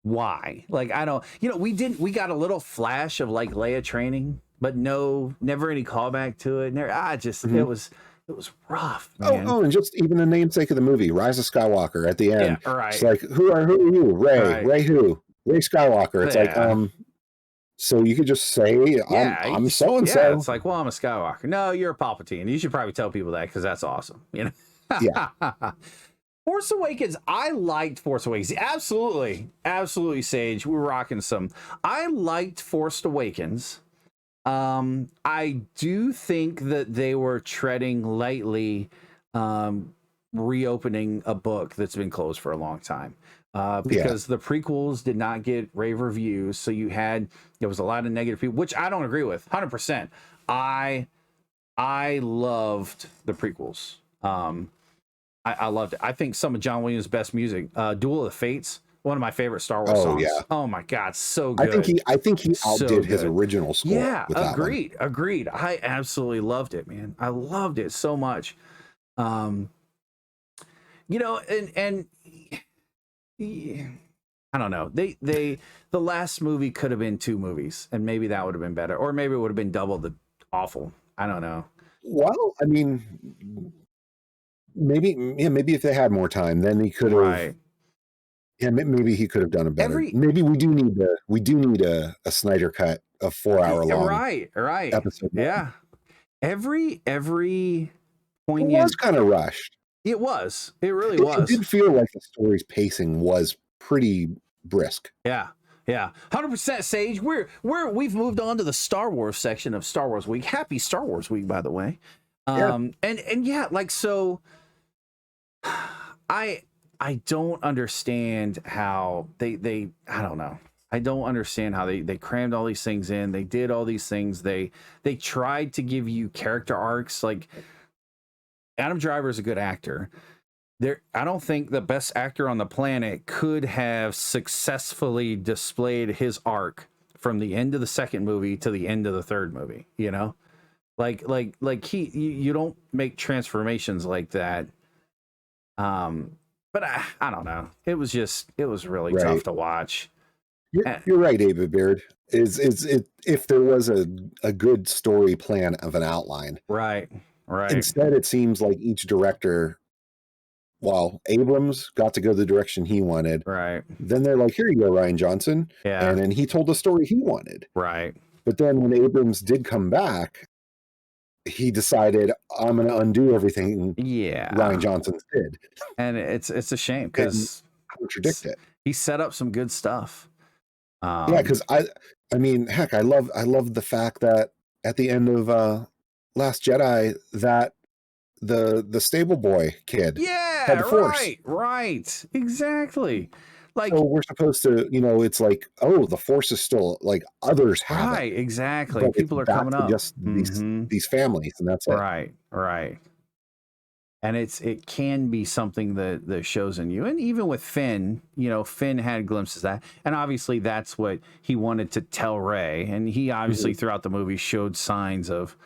Why? Like, I don't, we got a little flash of like Leia training, but never any callback to it. It It was rough, man. And just even the namesake of the movie, Rise of Skywalker at the end. Yeah, right. It's like, who are you? Ray. Right. Ray who? Ray Skywalker. It's like, so you could just say, I'm so-and-so. Yeah, it's like, well, I'm a Skywalker. No, you're a Palpatine. You should probably tell people that because that's awesome. You know? Yeah. Force Awakens, I liked Force Awakens. Absolutely, Sage. We were rocking some. I liked Force Awakens. I do think that they were treading lightly, reopening a book that's been closed for a long time. Because the prequels did not get rave reviews, so there was a lot of negative people, which I don't agree with 100%. I loved the prequels. I loved it. I think some of John Williams' best music, Duel of the Fates, one of my favorite Star Wars songs. Yeah. Oh my God, so good. I think he outdid his original score. Yeah, agreed. I absolutely loved it, man. I loved it so much. And I don't know. The last movie could have been 2 movies, and maybe that would have been better, or maybe it would have been double the awful. I don't know. Well, I mean, maybe if they had more time, then he could have. Right. Yeah, maybe he could have done it better. Maybe we do need a Snyder cut of 4-hour long. Right. Episode. Yeah. Every poignant. It was kind of rushed. It was. It really was. It did feel like the story's pacing was pretty brisk. Yeah. 100% Sage. We've moved on to the Star Wars section of Star Wars Week. Happy Star Wars Week, by the way. And yeah, like, so I don't understand how they I don't know. I don't understand how they crammed all these things in. They did all these things. They tried to give you character arcs. Like, Adam Driver is a good actor. I don't think the best actor on the planet could have successfully displayed his arc from the end of the second movie to the end of the third movie, you know? Like you don't make transformations like that. But I don't know. It was really tough to watch. You're right, David Beard. If there was a good story plan of an outline. Right. Instead, it seems like each director, Abrams got to go the direction he wanted. Right. Then they're like, here you go, Rian Johnson. Yeah. And then he told the story he wanted. Right. But then when Abrams did come back, he decided, I'm going to undo everything Rian Johnson did. And it's a shame because contradict it. He set up some good stuff. Because I mean, heck, I love the fact that at the end of Last Jedi, that the stable boy kid had the Force. Right, exactly. Like, so we're supposed to, it's like, the Force is still, like, others have it. Exactly. People are coming up. Just these families, and that's it. Right. And it can be something that shows in you. And even with Finn, Finn had glimpses of that. And obviously that's what he wanted to tell Rey. And he obviously throughout the movie showed signs of,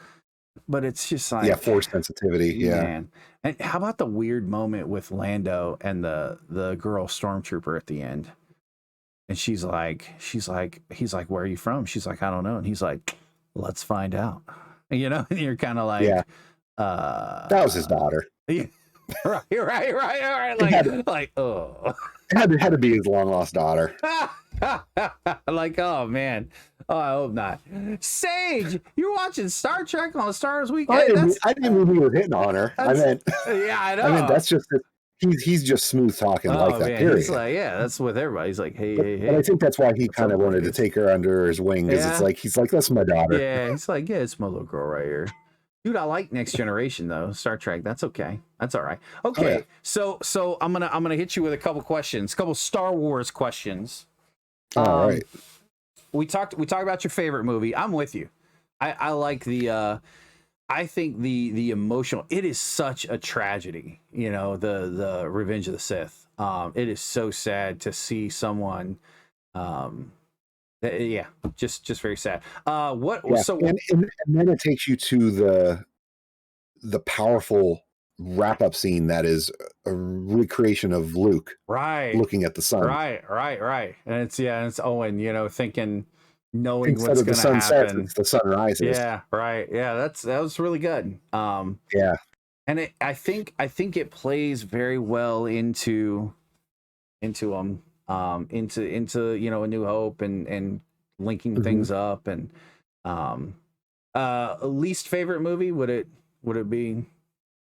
but it's just like, Force sensitivity. Yeah. Man. And how about the weird moment with Lando and the girl stormtrooper at the end? And he's like, where are you from? She's like, I don't know. And he's like, let's find out. And you're kind of like, that was his daughter. Right. Like, oh, it had to be his long lost daughter. Like, oh man, I hope not. Sage, you're watching Star Trek on Star Wars Weekend. I didn't mean he was hitting on her. I meant, I know. I mean, that's just he's just smooth talking like that. Man. Period. He's like, that's with everybody. He's like, hey. But I think that's why he kind of wanted to take her under his wing, because it's like he's like, that's my daughter. Yeah, he's like, it's my little girl right here. Dude, I like Next Generation though. Star Trek, that's okay. That's all right. Okay, so I'm gonna hit you with a couple questions, couple Star Wars questions. All right. We talked about your favorite movie. I'm with you. I like the. I think the emotional. It is such a tragedy. The Revenge of the Sith. It is so sad to see someone. Just very sad. So and then it takes you to the powerful wrap up scene that is a recreation of Luke looking at the sun. Right. And it's Owen, thinking, knowing instead what's of the going to sun happen. sets, it's the sun rises. Yeah, right. Yeah, that was really good. Yeah. And I think it plays very well into into you know, A New Hope and linking things up. And least favorite movie, would it be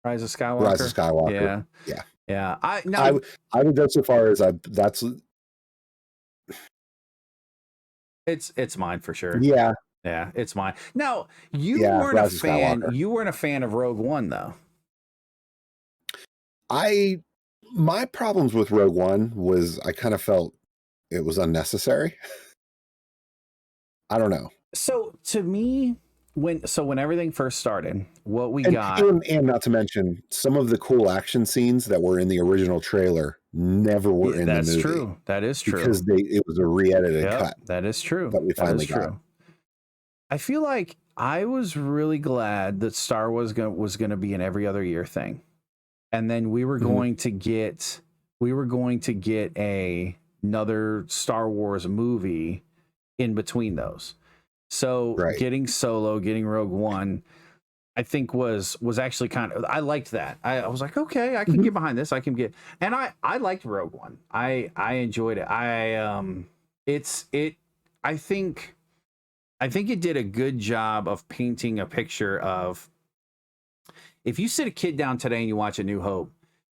Rise of Skywalker? Rise of Skywalker. Yeah. I would go so far as it's mine for sure. Yeah, it's mine. Now, you weren't Rise a fan. You weren't a fan of Rogue One, though. My problems with Rogue One was I kind of felt it was unnecessary. I don't know. So to me, when everything first started, what we got, and not to mention some of the cool action scenes that were in the original trailer never were in the movie. That's true. That is true. Because it was a re-edited cut. That is true. That we finally got. I feel like I was really glad that Star Wars was going to be an every other year thing, and then we were going to get another Star Wars movie in between those. So getting Solo, getting Rogue One, I think was actually kind of, I liked that. I was like, okay, I can get behind this. I liked Rogue One. I enjoyed it. I think it did a good job of painting a picture of, if you sit a kid down today and you watch A New Hope,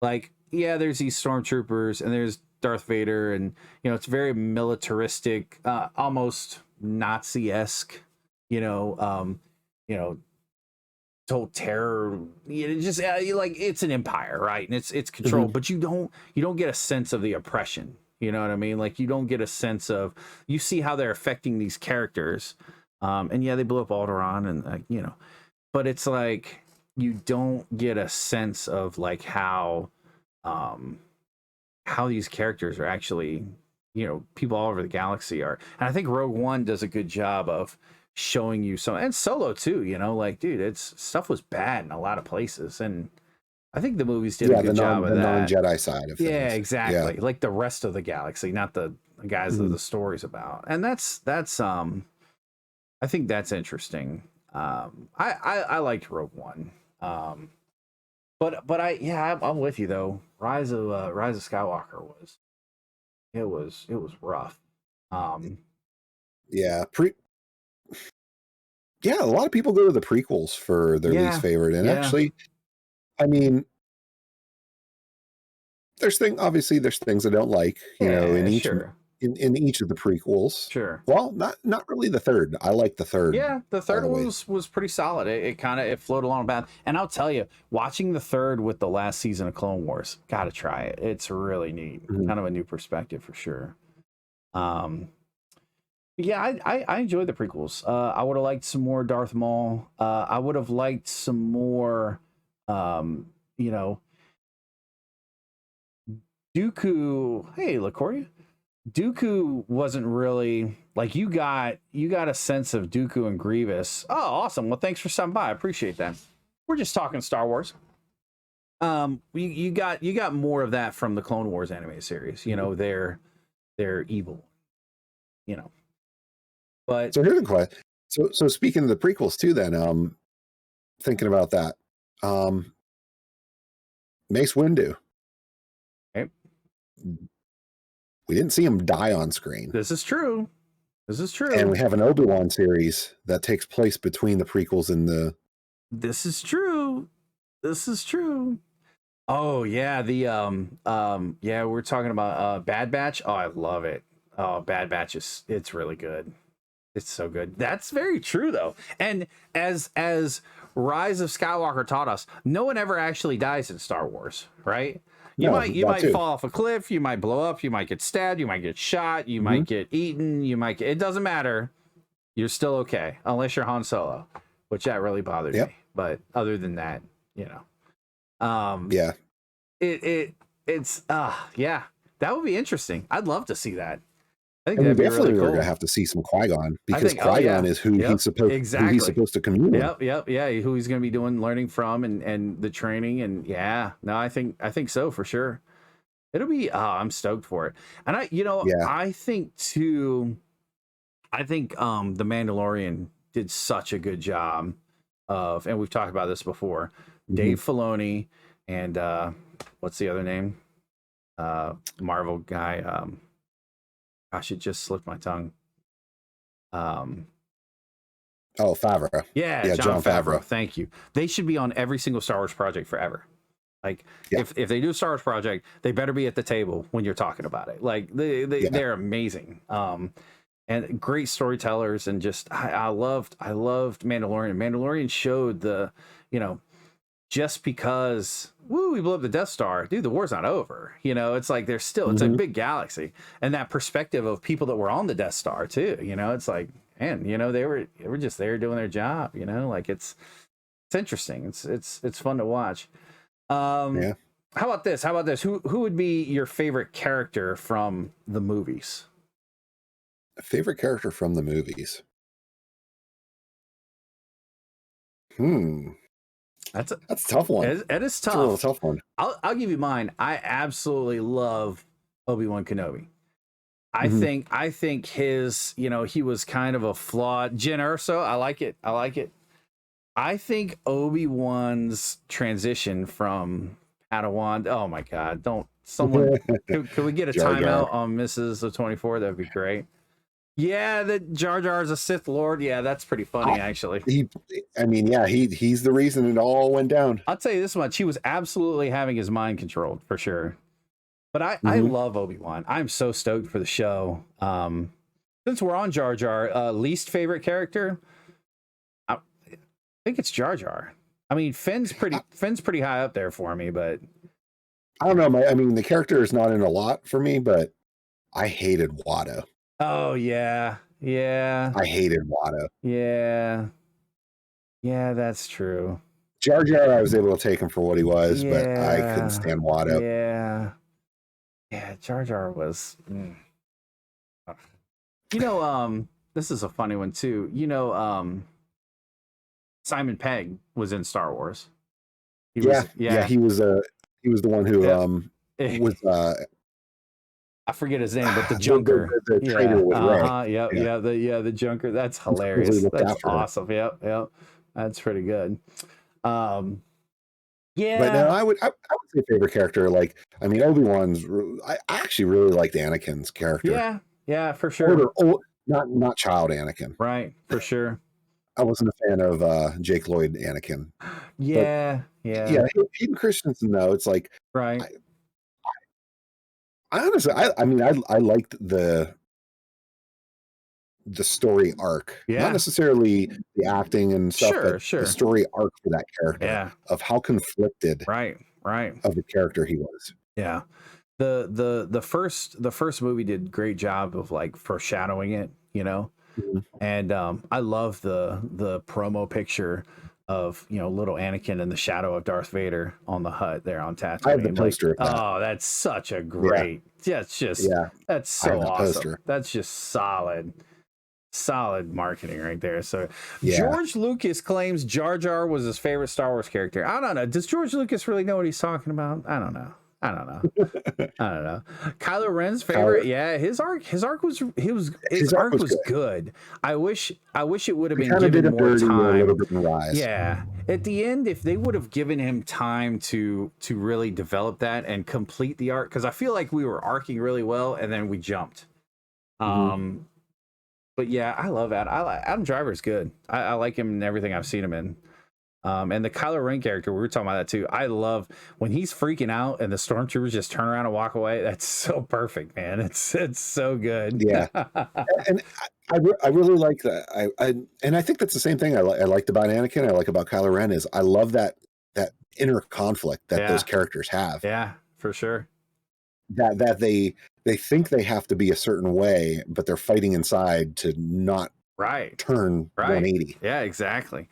like, yeah, there's these stormtroopers and there's Darth Vader, and you know, it's very militaristic, almost Nazi-esque, you know, total terror. Just like, it's an empire, right? And it's controlled, but you don't get a sense of the oppression. You know what I mean? Like, you don't get a sense of, you see how they're affecting these characters. And yeah, they blew up Alderaan, and you know, but it's like, you don't get a sense of like how these characters are actually, you know, people all over the galaxy are. And I think Rogue One does a good job of showing you some, and Solo too, you know, like, dude, stuff was bad in a lot of places, and I think the movies did a good job of that. The non-Jedi side of things. Yeah, exactly. Yeah. Like the rest of the galaxy, not the guys that the story's about. And that's I think that's interesting. I liked Rogue One. But I'm with you though. Rise of Skywalker was rough. Yeah, a lot of people go to the prequels for their least favorite, and actually, I mean, there's things I don't like, you know, in each in each of the prequels. Sure. Well, not really the third. I like the third. Yeah, the third one was pretty solid. It kind of floated along about. And I'll tell you, watching the third with the last season of Clone Wars, gotta try it. It's really neat. Kind of a new perspective for sure. Yeah, I enjoyed the prequels. I would have liked some more Darth Maul. I would have liked some more, you know, Dooku. Hey, LaCordia. Dooku wasn't really like, you got a sense of Dooku and Grievous. Oh, awesome. Well, thanks for stopping by. I appreciate that. We're just talking Star Wars. You got more of that from the Clone Wars anime series. You know, they're evil. You know. But so here's a question. So speaking of the prequels too, then thinking about that, Mace Windu. Okay. We didn't see him die on screen. This is true. And we have an Obi-Wan series that takes place between the prequels and the. This is true. Oh yeah, the we're talking about Bad Batch. Oh, I love it. Oh, Bad Batch it's really good. It's so good. That's very true though. And as Rise of Skywalker taught us, no one ever actually dies in Star Wars, right? You might fall off a cliff, you might blow up, you might get stabbed, you might get shot, you might get eaten, it doesn't matter. You're still okay, unless you're Han Solo, which that really bothered me. But other than that, you know. It's that would be interesting. I'd love to see that. I think that'd be really cool. We're gonna have to see some Qui-Gon, because Qui-Gon is who he's supposed to commune with. Yeah, who he's gonna be learning from, and the training, and I think so for sure. It'll be I'm stoked for it. And I think too, The Mandalorian did such a good job of, and we've talked about this before, Dave Filoni, and what's the other name? Marvel guy. Gosh, it just slipped my tongue. Favreau. Yeah, Jon Favreau. Thank you. They should be on every single Star Wars project forever. Like, if they do a Star Wars project, they better be at the table when you're talking about it. Like, they're amazing. And great storytellers, and just I loved Mandalorian. Mandalorian showed the, just because we blew up the Death Star, dude, the war's not over. It's like there's still it's a big galaxy, and that perspective of people that were on the Death Star too. It's like, man, they were just there doing their job. Like it's interesting. It's fun to watch. How about this? Who would be your favorite character from the movies? A favorite character from the movies? That's a tough one. It is tough. It's a real tough one. I'll give you mine. I absolutely love Obi-Wan Kenobi. I think his, he was kind of a flawed Jyn Erso. I like it. I think Obi-Wan's transition from Padawan. Oh my God! Don't someone can we get a timeout on Mrs. TheTwentyFour? That'd be great. Yeah, that Jar Jar is a Sith Lord. Yeah, that's pretty funny, actually. He's the reason it all went down. I'll tell you this much: he was absolutely having his mind controlled for sure. But I love Obi-Wan. I'm so stoked for the show. Since we're on Jar Jar, least favorite character, I think it's Jar Jar. I mean, Finn's pretty high up there for me, but I don't know. The character is not in a lot for me, but I hated Watto. Oh yeah. I hated Watto. Yeah, that's true. Jar Jar, I was able to take him for what he was, but I couldn't stand Watto. Yeah, Jar Jar was. This is a funny one too. Simon Pegg was in Star Wars. He was the one who was. I forget his name, but the Junker. The traitor with Rey. The Junker. That's hilarious. That's awesome. Yep. That's pretty good. Yeah. But no, I would say favorite character. Like, Obi-Wan's. I actually really liked Anakin's character. Yeah, for sure. Not child Anakin. Right, for sure. I wasn't a fan of Jake Lloyd Anakin. Yeah. Hayden Christensen though, it's like right. I honestly, I liked the story arc, not necessarily the acting and stuff, but the story arc for that character, of how conflicted, right, of the character he was. Yeah, the first movie did a great job of like foreshadowing it, and I love the promo picture of little Anakin in the shadow of Darth Vader on the hut there on Tatooine. I have the poster. Oh, that's such a great. That's so awesome. Poster. That's just solid marketing right there. So George Lucas claims Jar Jar was his favorite Star Wars character. I don't know. Does George Lucas really know what he's talking about? I don't know. Kylo Ren's favorite, his arc was good. I wish it would have been given more time. Yeah, at the end, if they would have given him time to really develop that and complete the arc, because I feel like we were arcing really well and then we jumped. But yeah, I love Adam Driver's good. I like him in everything I've seen him in. And the Kylo Ren character, we were talking about that too. I love when he's freaking out and the stormtroopers just turn around and walk away. That's so perfect, man. It's so good. Yeah, and I really like that. I think that's the same thing I liked about Anakin. I like about Kylo Ren is I love that inner conflict that those characters have. Yeah, for sure. That they think they have to be a certain way, but they're fighting inside to not turn 180. Yeah, exactly.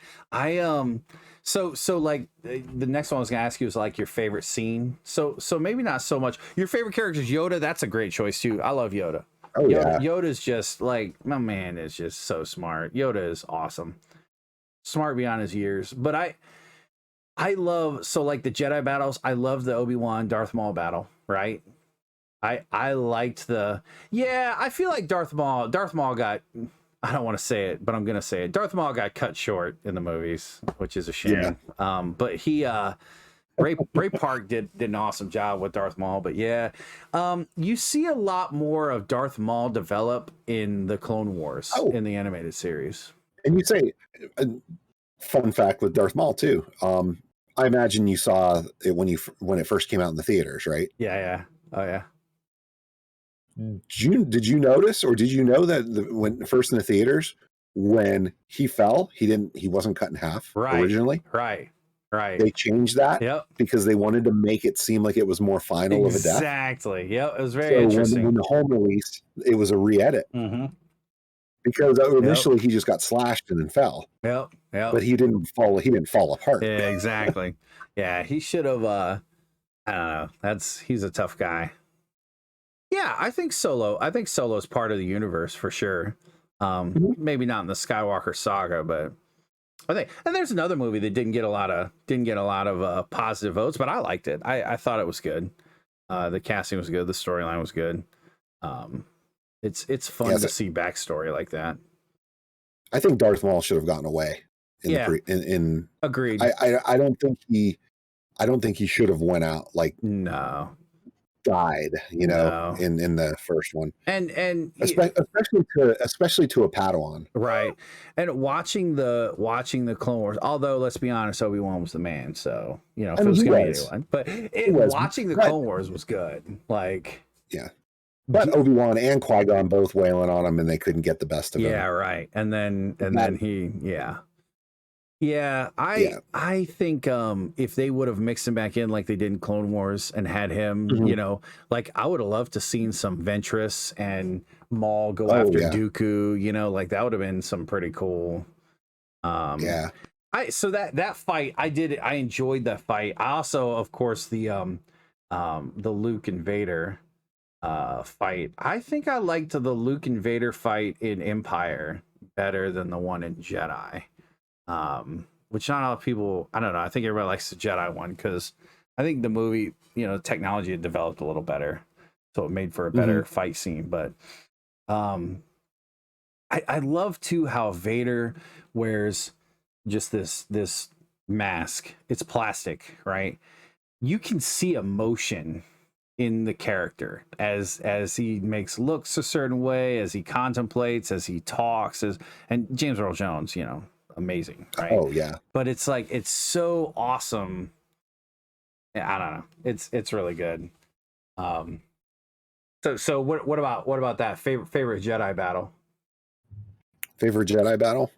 So like the next one I was gonna ask you is like your favorite scene. So maybe not so much your favorite character is Yoda. That's a great choice too. I love Yoda. Yoda's just like, my man is just so smart. Yoda is awesome, smart beyond his years. But I love, so like the Jedi battles, I love the Obi-Wan Darth Maul battle, right? I liked I feel like Darth Maul got I don't want to say it, but I'm gonna say it. Darth Maul got cut short in the movies, which is a shame. Yeah. But he Ray Park did an awesome job with Darth Maul. But yeah, you see a lot more of Darth Maul develop in the Clone Wars in the animated series. And you say, fun fact with Darth Maul too. I imagine you saw it when it first came out in the theaters, right? Yeah. Oh yeah. Did you notice, or did you know that when first in the theaters, when he fell, he wasn't cut in half originally? Right. They changed that because they wanted to make it seem like it was more final of a death. Exactly. Yep. It was very interesting. When the home release, it was a re-edit. Because initially he just got slashed and then fell. Yep. But he didn't fall apart. Yeah, exactly. Yeah, he should have I don't know. He's a tough guy. Yeah, I think Solo is part of the universe for sure. Maybe not in the Skywalker saga, but I think, and there's another movie that didn't get a lot of positive votes, but I liked it. I thought it was good. The casting was good. The storyline was good. It's fun to see backstory like that. I think Darth Maul should have gotten away. Agreed. I don't think he should have went out died, in the first one, and especially to a Padawan, right? And watching the Clone Wars, although let's be honest, Obi-Wan was the man, so if it was gonna be anyone, but watching the Clone Wars was good, but Obi-Wan and Qui-Gon both wailing on him, and they couldn't get the best of him. Yeah, right. And then I think if they would have mixed him back in like they did in Clone Wars and had him, I would have loved to seen some Ventress and Maul go after Dooku, that would have been some pretty cool. So that fight, I enjoyed that fight. I also, of course, the Luke and Vader fight. I think I liked the Luke and Vader fight in Empire better than the one in Jedi. Which not a lot of people, I don't know. I think everybody likes the Jedi one because I think the movie, technology had developed a little better, so it made for a better fight scene. But I love too how Vader wears just this mask. It's plastic, right? You can see emotion in the character as he makes looks a certain way, as he contemplates, as he talks, and James Earl Jones, amazing, right? Oh yeah. But it's so awesome. I don't know. It's really good. So what about that favorite Jedi battle? Favorite Jedi battle?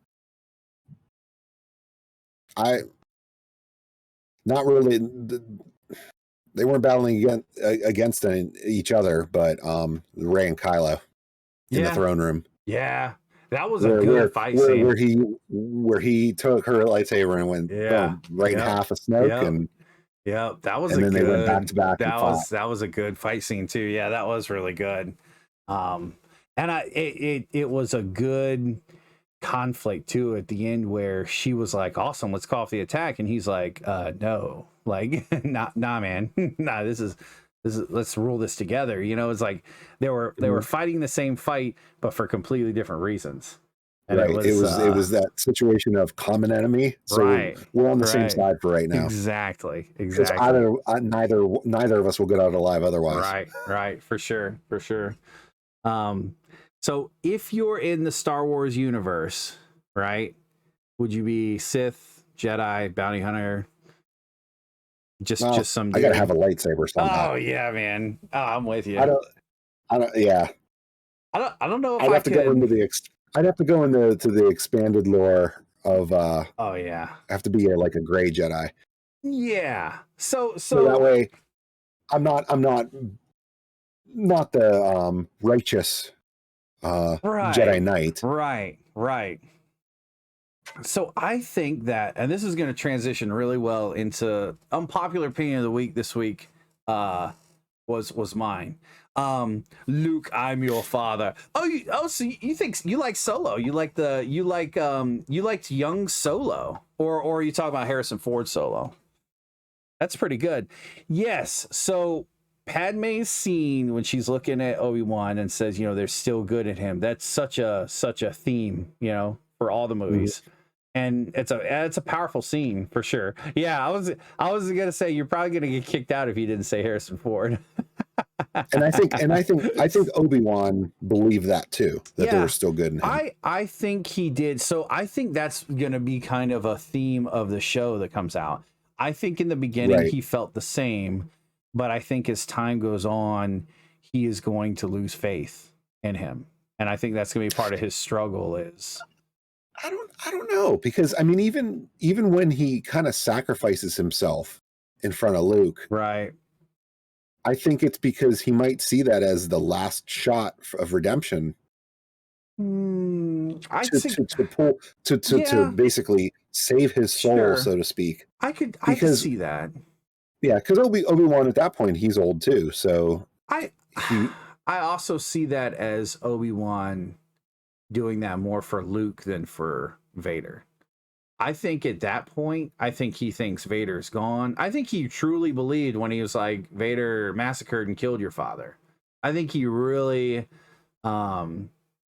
Not really. They weren't battling against each other, but Rey and Kylo in the throne room. Yeah. That was a good fight scene. Where he took her lightsaber and went boom, in half a Snoke, and that was then they went back to back. That was a good fight scene too. Yeah, that was really good. And it was a good conflict too at the end where she was like, "Awesome, let's call off the attack," and he's like, "No, nah, man, nah, this is let's rule this together." It's like they were fighting the same fight but for completely different reasons. And right. It was that situation of common enemy. So we're on the same side for right now. Exactly. Neither of us will get out alive otherwise. Right. For sure. So if you're in the Star Wars universe, right, would you be Sith, Jedi, bounty hunter? Just some dude? I gotta have a lightsaber somehow. Oh yeah, man. Oh, I'm with you. I don't know if I'd have to go into the expanded lore of I have to be a gray Jedi. Yeah. So that way I'm not the righteous Jedi Knight. Right. So I think that, and this is going to transition really well into unpopular opinion of the week this week, was mine. Luke, I'm your father. So you think you like Solo? You liked young Solo, or are you talking about Harrison Ford Solo? That's pretty good. Yes. So Padme's scene when she's looking at Obi-Wan and says, you know, there's still good in him. That's such a theme, you know, for all the movies. And it's a powerful scene for sure. Yeah, I was gonna say you're probably gonna get kicked out if you didn't say Harrison Ford. and I think Obi-Wan believed that too, that there was still good in him. I think he did. So I think that's gonna be kind of a theme of the show that comes out. I think in the beginning he felt the same, but I think as time goes on, he is going to lose faith in him. And I think that's gonna be part of his struggle is I don't know, because I mean, even when he kind of sacrifices himself in front of Luke, right? I think it's because he might see that as the last shot of redemption. To basically save his soul, so to speak. I could see that. Yeah, because Obi-Wan at that point, he's old too. So I also see that as Obi-Wan doing that more for Luke than for Vader. I think at that point, I think he thinks Vader's gone. I think he truly believed when he was like, Vader massacred and killed your father. I think he really thought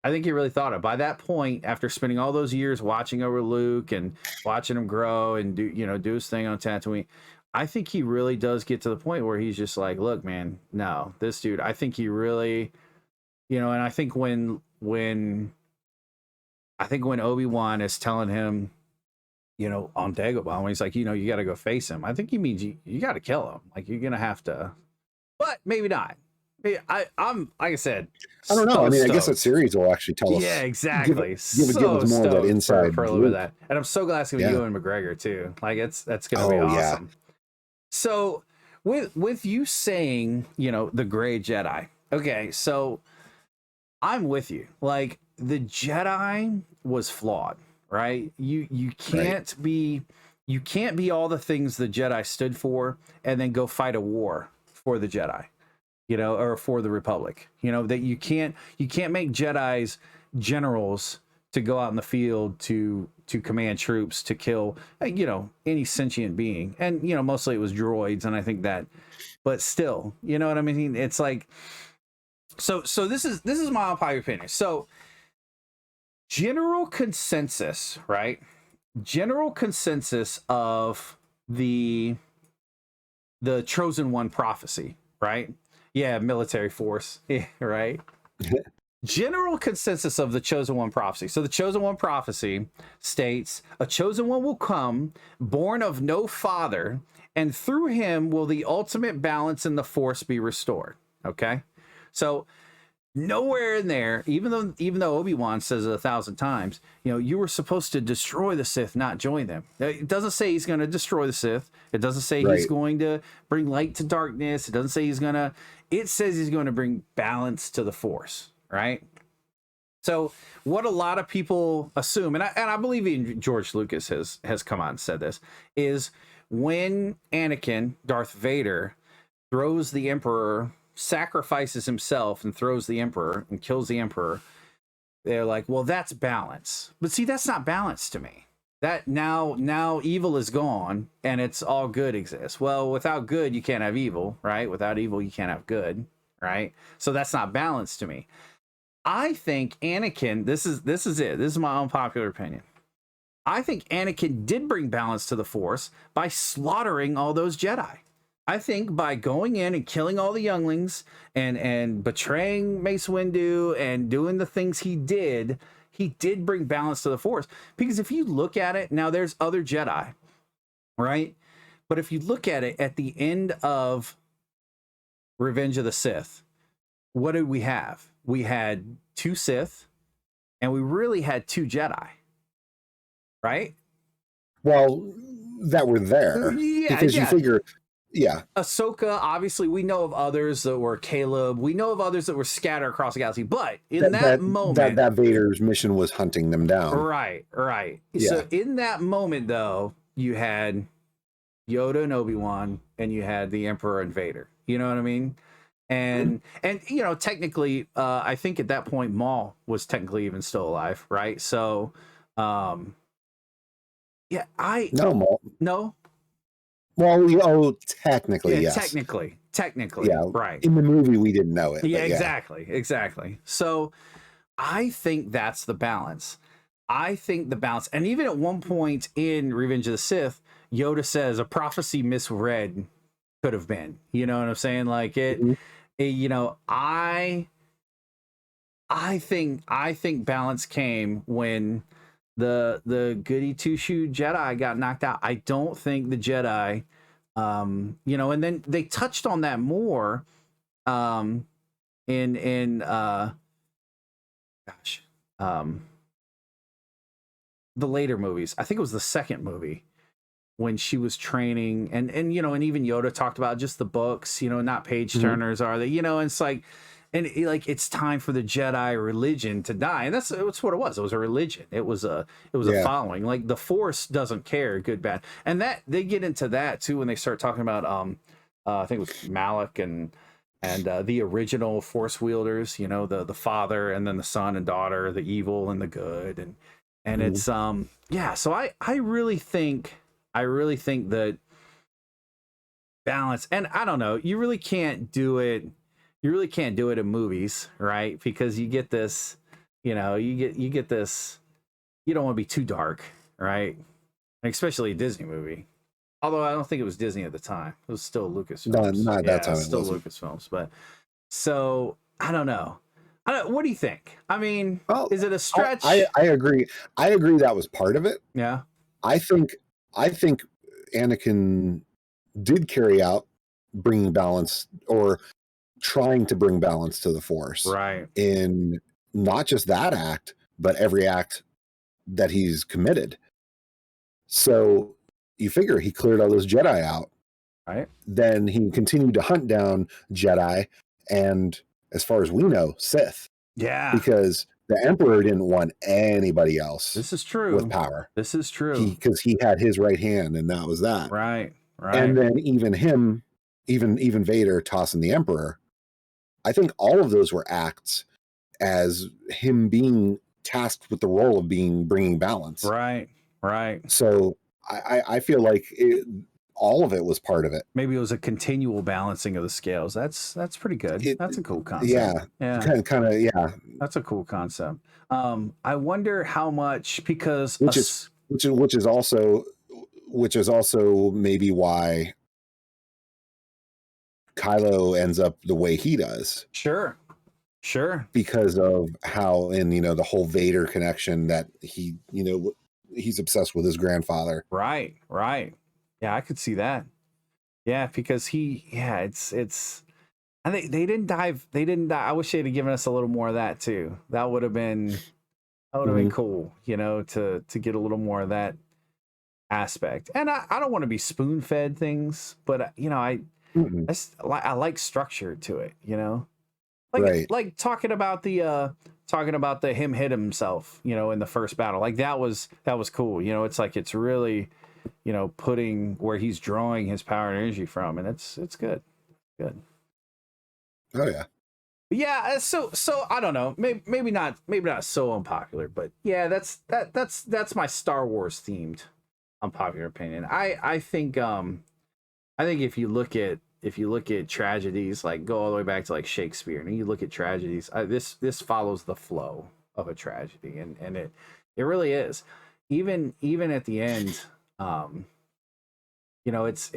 it. By that point, after spending all those years watching over Luke and watching him grow and do his thing on Tatooine, I think he really does get to the point where he's just like, look, man, no, this dude, I think he really, and I think when Obi-Wan is telling him, on Dagobah, when he's like, you got to go face him, I think he means you got to kill him. Like, you're going to have to, but maybe not. I'm like I said, I don't know. I mean, I guess that series will actually tell us. Yeah, exactly. Give us more of that inside for a little bit of that. And I'm so glad it's going to be Ewan McGregor too. Like that's going to be awesome. Yeah. So with you saying, the gray Jedi. Okay, so I'm with you. Like, the Jedi was flawed, right? You can't be all the things the Jedi stood for and then go fight a war for the Jedi, or for the Republic. That you can't make Jedis generals to go out in the field to command troops to kill any sentient being. And mostly it was droids, and I think that, but still, you know what I mean? It's like, so this is my unpopular opinion. So general consensus, right? General consensus of the Chosen One prophecy, right? Yeah, military force, right? General consensus of the Chosen One prophecy. So the Chosen One prophecy states, a chosen one will come, born of no father, and through him will the ultimate balance in the force be restored. Okay? So nowhere in there, even though Obi-Wan says it 1,000 times, you were supposed to destroy the Sith, not join them. It doesn't say he's going to destroy the Sith. It doesn't say he's going to bring light to darkness. It doesn't say it says he's going to bring balance to the Force, right? So what a lot of people assume, and I believe even George Lucas has come out and said this, is when Anakin, Darth Vader, throws the Emperor, sacrifices himself and throws the Emperor and kills the Emperor, they're like, well, that's balance. But see, that's not balance to me. That now evil is gone and it's all good exists. Well, without good, you can't have evil, right? Without evil, you can't have good, right? So that's not balance to me. I think Anakin, this is it. This is my unpopular opinion. I think Anakin did bring balance to the Force by slaughtering all those Jedi. I think by going in and killing all the younglings and betraying Mace Windu and doing the things he did bring balance to the Force. Because if you look at it, now there's other Jedi, right? But if you look at it at the end of Revenge of the Sith, what did we have? We had 2 Sith and we really had 2 Jedi, right? Well, that were there. Yeah, because you figure... Yeah. Ahsoka, obviously, we know of others that were Caleb. We know of others that were scattered across the galaxy. But in that moment... That Vader's mission was hunting them down. Right. Yeah. So in that moment, though, you had Yoda and Obi-Wan, and you had the Emperor and Vader. You know what I mean? And technically, I think at that point, Maul was technically even still alive, right? So, No, Maul. No? Well, technically, yes. Technically, yeah, right. In the movie, we didn't know it. Yeah, exactly. So I think that's the balance. I think the balance, and even at one point in Revenge of the Sith, Yoda says a prophecy misread could have been. You know what I'm saying? Like you know, I think balance came when the goody two shoe Jedi got knocked out. I don't think the Jedi, you know, and then they touched on that more, in gosh, the later movies. I think it was the second movie when she was training, and you know, and even Yoda talked about just the books, you know, not page turners, are they? You know, and it's like, and like it's time for the Jedi religion to die, and that's what it was. It was a religion. It was a following. Like the Force doesn't care, good, bad, and that they get into that too when they start talking about I think it was Malik and the original Force wielders. You know, the father and then the son and daughter, the evil and the good, and it's yeah. So I really think that balance, and I don't know, you really can't do it in movies, right? Because you get this, you know, you get this, you don't want to be too dark, right? And especially a Disney movie. Although I don't think it was Disney at the time. It was still Lucasfilms. No, not that time. Still Lucasfilms. But so I don't know. What do you think? I mean, is it a stretch? I agree. I agree that was part of it. Yeah. I think Anakin did carry out bringing balance, or trying to bring balance to the Force, right, in not just that act, but every act that he's committed. So you figure he cleared all those Jedi out, right? Then he continued to hunt down Jedi, and as far as we know, Sith. Yeah, because the Emperor didn't want anybody else. This is true. With power. This is true. Because he had his right hand, and that was that. Right. And then even Vader tossing the Emperor. I think all of those were acts as him being tasked with the role of bringing balance. Right. So I feel like all of it was part of it. Maybe it was a continual balancing of the scales. That's pretty good. That's a cool concept. Yeah. Kind of. Yeah. That's a cool concept. I wonder how much, because which is also maybe why Kylo ends up the way he does. Sure. Because of how, in, you know, the whole Vader connection, that he, you know, he's obsessed with his grandfather. Right. Yeah, I could see that. Yeah, because it's I think they didn't dive. I wish they'd have given us a little more of that too. That would have been cool, you know, to get a little more of that aspect. And I don't want to be spoon-fed things, but you know, I like structure to it, you know. Like talking about the him hit himself, you know, in the first battle. Like that was cool. You know, it's like, it's really, you know, putting where he's drawing his power and energy from, and it's good. Oh yeah. Yeah, so I don't know. Maybe not so unpopular, but yeah, that's my Star Wars themed unpopular opinion. I think if you look at tragedies, like go all the way back to like Shakespeare, and you look at tragedies, this follows the flow of a tragedy, and it really is. Even at the end, you know, it's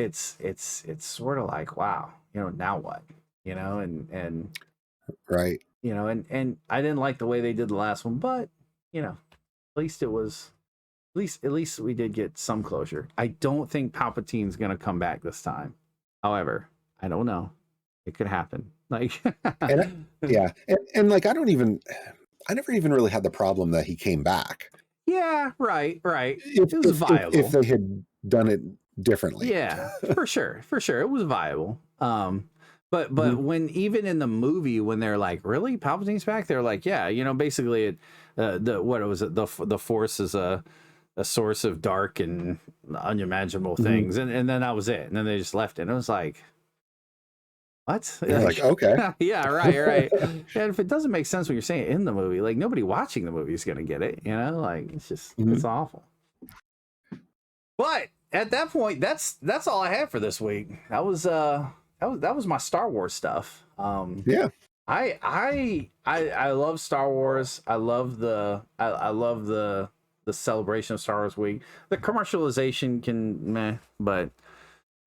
sort of like, wow, you know, now what, you know, and right, you know, and I didn't like the way they did the last one, but you know, at least we did get some closure. I don't think Palpatine's gonna come back this time. However, I don't know. It could happen. Like, and like I never even really had the problem that he came back. Yeah, right. It was viable if they had done it differently. Yeah, for sure, it was viable. But when, even in the movie, when they're like, really, Palpatine's back, they're like, yeah, you know, basically the Force is a source of dark and unimaginable things, and then that was it, and then they just left it, and it was like, what? Like, okay. Yeah, right. And if it doesn't make sense when you're saying it in the movie, like nobody watching the movie is gonna get it, you know, like it's just it's awful. But at that point, that's all I had for this week. That was that was my Star Wars stuff. Yeah. I love Star Wars. I love the celebration of Star Wars week. The commercialization can meh, but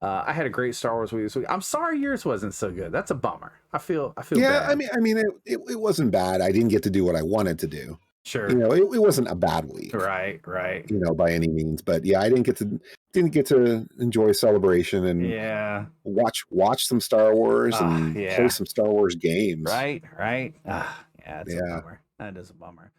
I had a great Star Wars week this week. I'm sorry yours wasn't so good. That's a bummer. I feel yeah, bad. I mean it wasn't bad. I didn't get to do what I wanted to do. Sure. You know, it wasn't a bad week. Right. You know, by any means. But yeah, I didn't get to enjoy celebration and watch some Star Wars and play some Star Wars games. Right. Yeah, it's a bummer. That is a bummer.